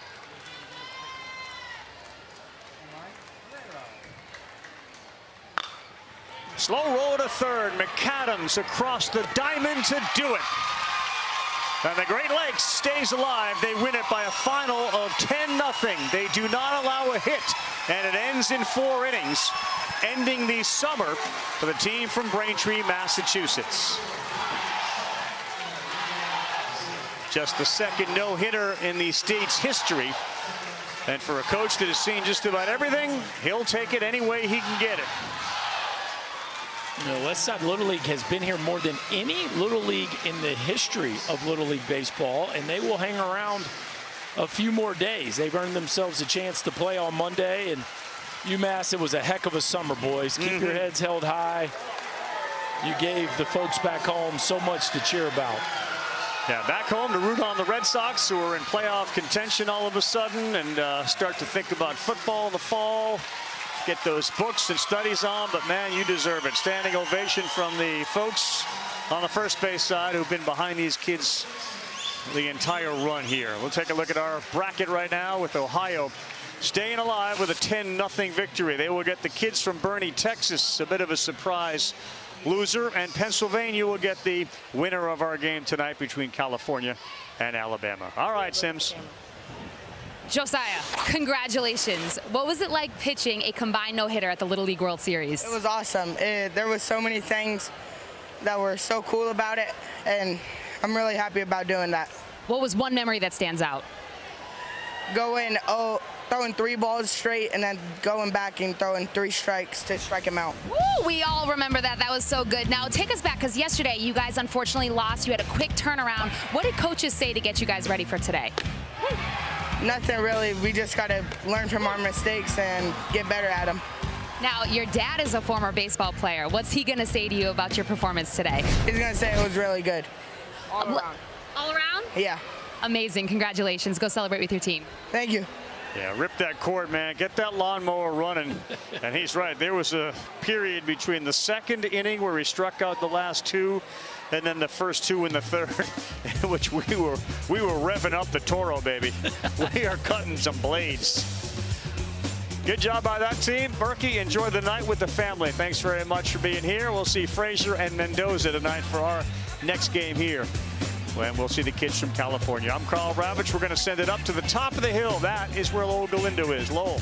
Slow roll to third. McAdams across the diamond to do it. And the Great Lakes stays alive. They win it by a final of 10-0. They do not allow a hit, and it ends in 4 innings, ending the summer for the team from Braintree, Massachusetts. Just the second no-hitter in the state's history. And for a coach that has seen just about everything, he'll take it any way he can get it. Westside Little League has been here more than any Little League in the history of Little League baseball, and they will hang around a few more days. They've earned themselves a chance to play on Monday, and UMass, it was a heck of a summer, boys. Keep your heads held high. You gave the folks back home so much to cheer about. Yeah, back home to root on the Red Sox, who are in playoff contention all of a sudden, and start to think about football in the fall. get those books and studies on, but man, you deserve it. Standing ovation from the folks on the first base side who've been behind these kids the entire run here. We'll take a look at our bracket right now with Ohio staying alive with a 10-0 victory. They will get the kids from Bernie, Texas, a bit of a surprise loser, and Pennsylvania will get the winner of our game tonight between California and Alabama. All right, Sims. Josiah, congratulations. What was it like pitching a combined no-hitter at the Little League World Series? It was awesome. There was so many things that were so cool about it, and I'm really happy about doing that. What was one memory that stands out? Throwing 3 balls straight and then going back and throwing 3 strikes to strike him out. Woo, we all remember that. That was so good. Now take us back, because yesterday you guys unfortunately lost. You had a quick turnaround. What did coaches say to get you guys ready for today? Nothing really. We just got to learn from our mistakes and get better at them. Now, your dad is a former baseball player. What's he going to say to you about your performance today? He's going to say it was really good. All around. All around? Yeah. Amazing. Congratulations. Go celebrate with your team. Thank you. Yeah, rip that cord, man. Get that lawnmower running. And he's right. There was a period between the second inning where he struck out the last 2 and then the first 2 in the third, in which we were revving up the Toro, baby. We are cutting some blades. Good job by that team. Berkey, enjoy the night with the family. Thanks very much for being here. We'll see Frazier and Mendoza tonight for our next game here. And we'll see the kids from California. I'm Carl Ravitch. We're going to send it up to the top of the hill. That is where Lowell Galindo is. Lowell.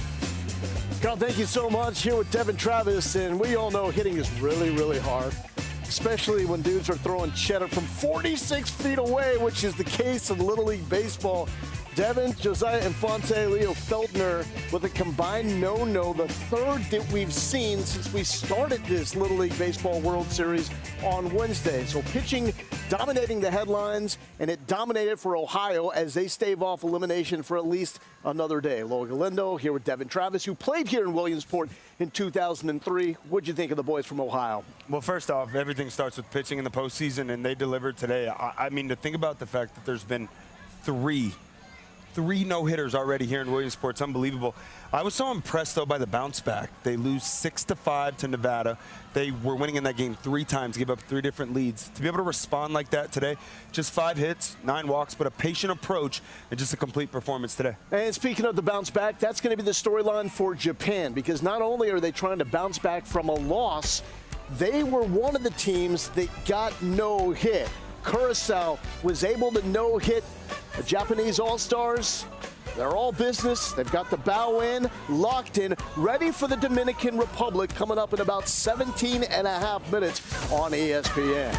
Carl, thank you so much. Here with Devin Travis, and we all know hitting is really, really hard, especially when dudes are throwing cheddar from 46 feet away, which is the case in Little League Baseball. Devin, Josiah Infante, Leo Feltner with a combined no-no, the third that we've seen since we started this Little League Baseball World Series on Wednesday. So pitching dominating the headlines, and it dominated for Ohio as they stave off elimination for at least another day. Lowell Galindo here with Devin Travis, who played here in Williamsport in 2003. What'd you think of the boys from Ohio? Well, first off, everything starts with pitching in the postseason, and they delivered today. I mean, to think about the fact that there's been three no-hitters already here in Williamsport. It's unbelievable. I was so impressed, though, by the bounce back. They lose 6-5 to Nevada. They were winning in that game 3 times, gave up 3 different leads. To be able to respond like that today, just 5 hits, 9 walks, but a patient approach and just a complete performance today. And speaking of the bounce back, that's going to be the storyline for Japan, because not only are they trying to bounce back from a loss, they were one of the teams that got no hit. Kurosawa was able to no-hit the Japanese All-Stars. They're all business. They've got the bow in, locked in, ready for the Dominican Republic coming up in about 17 and a half minutes on ESPN.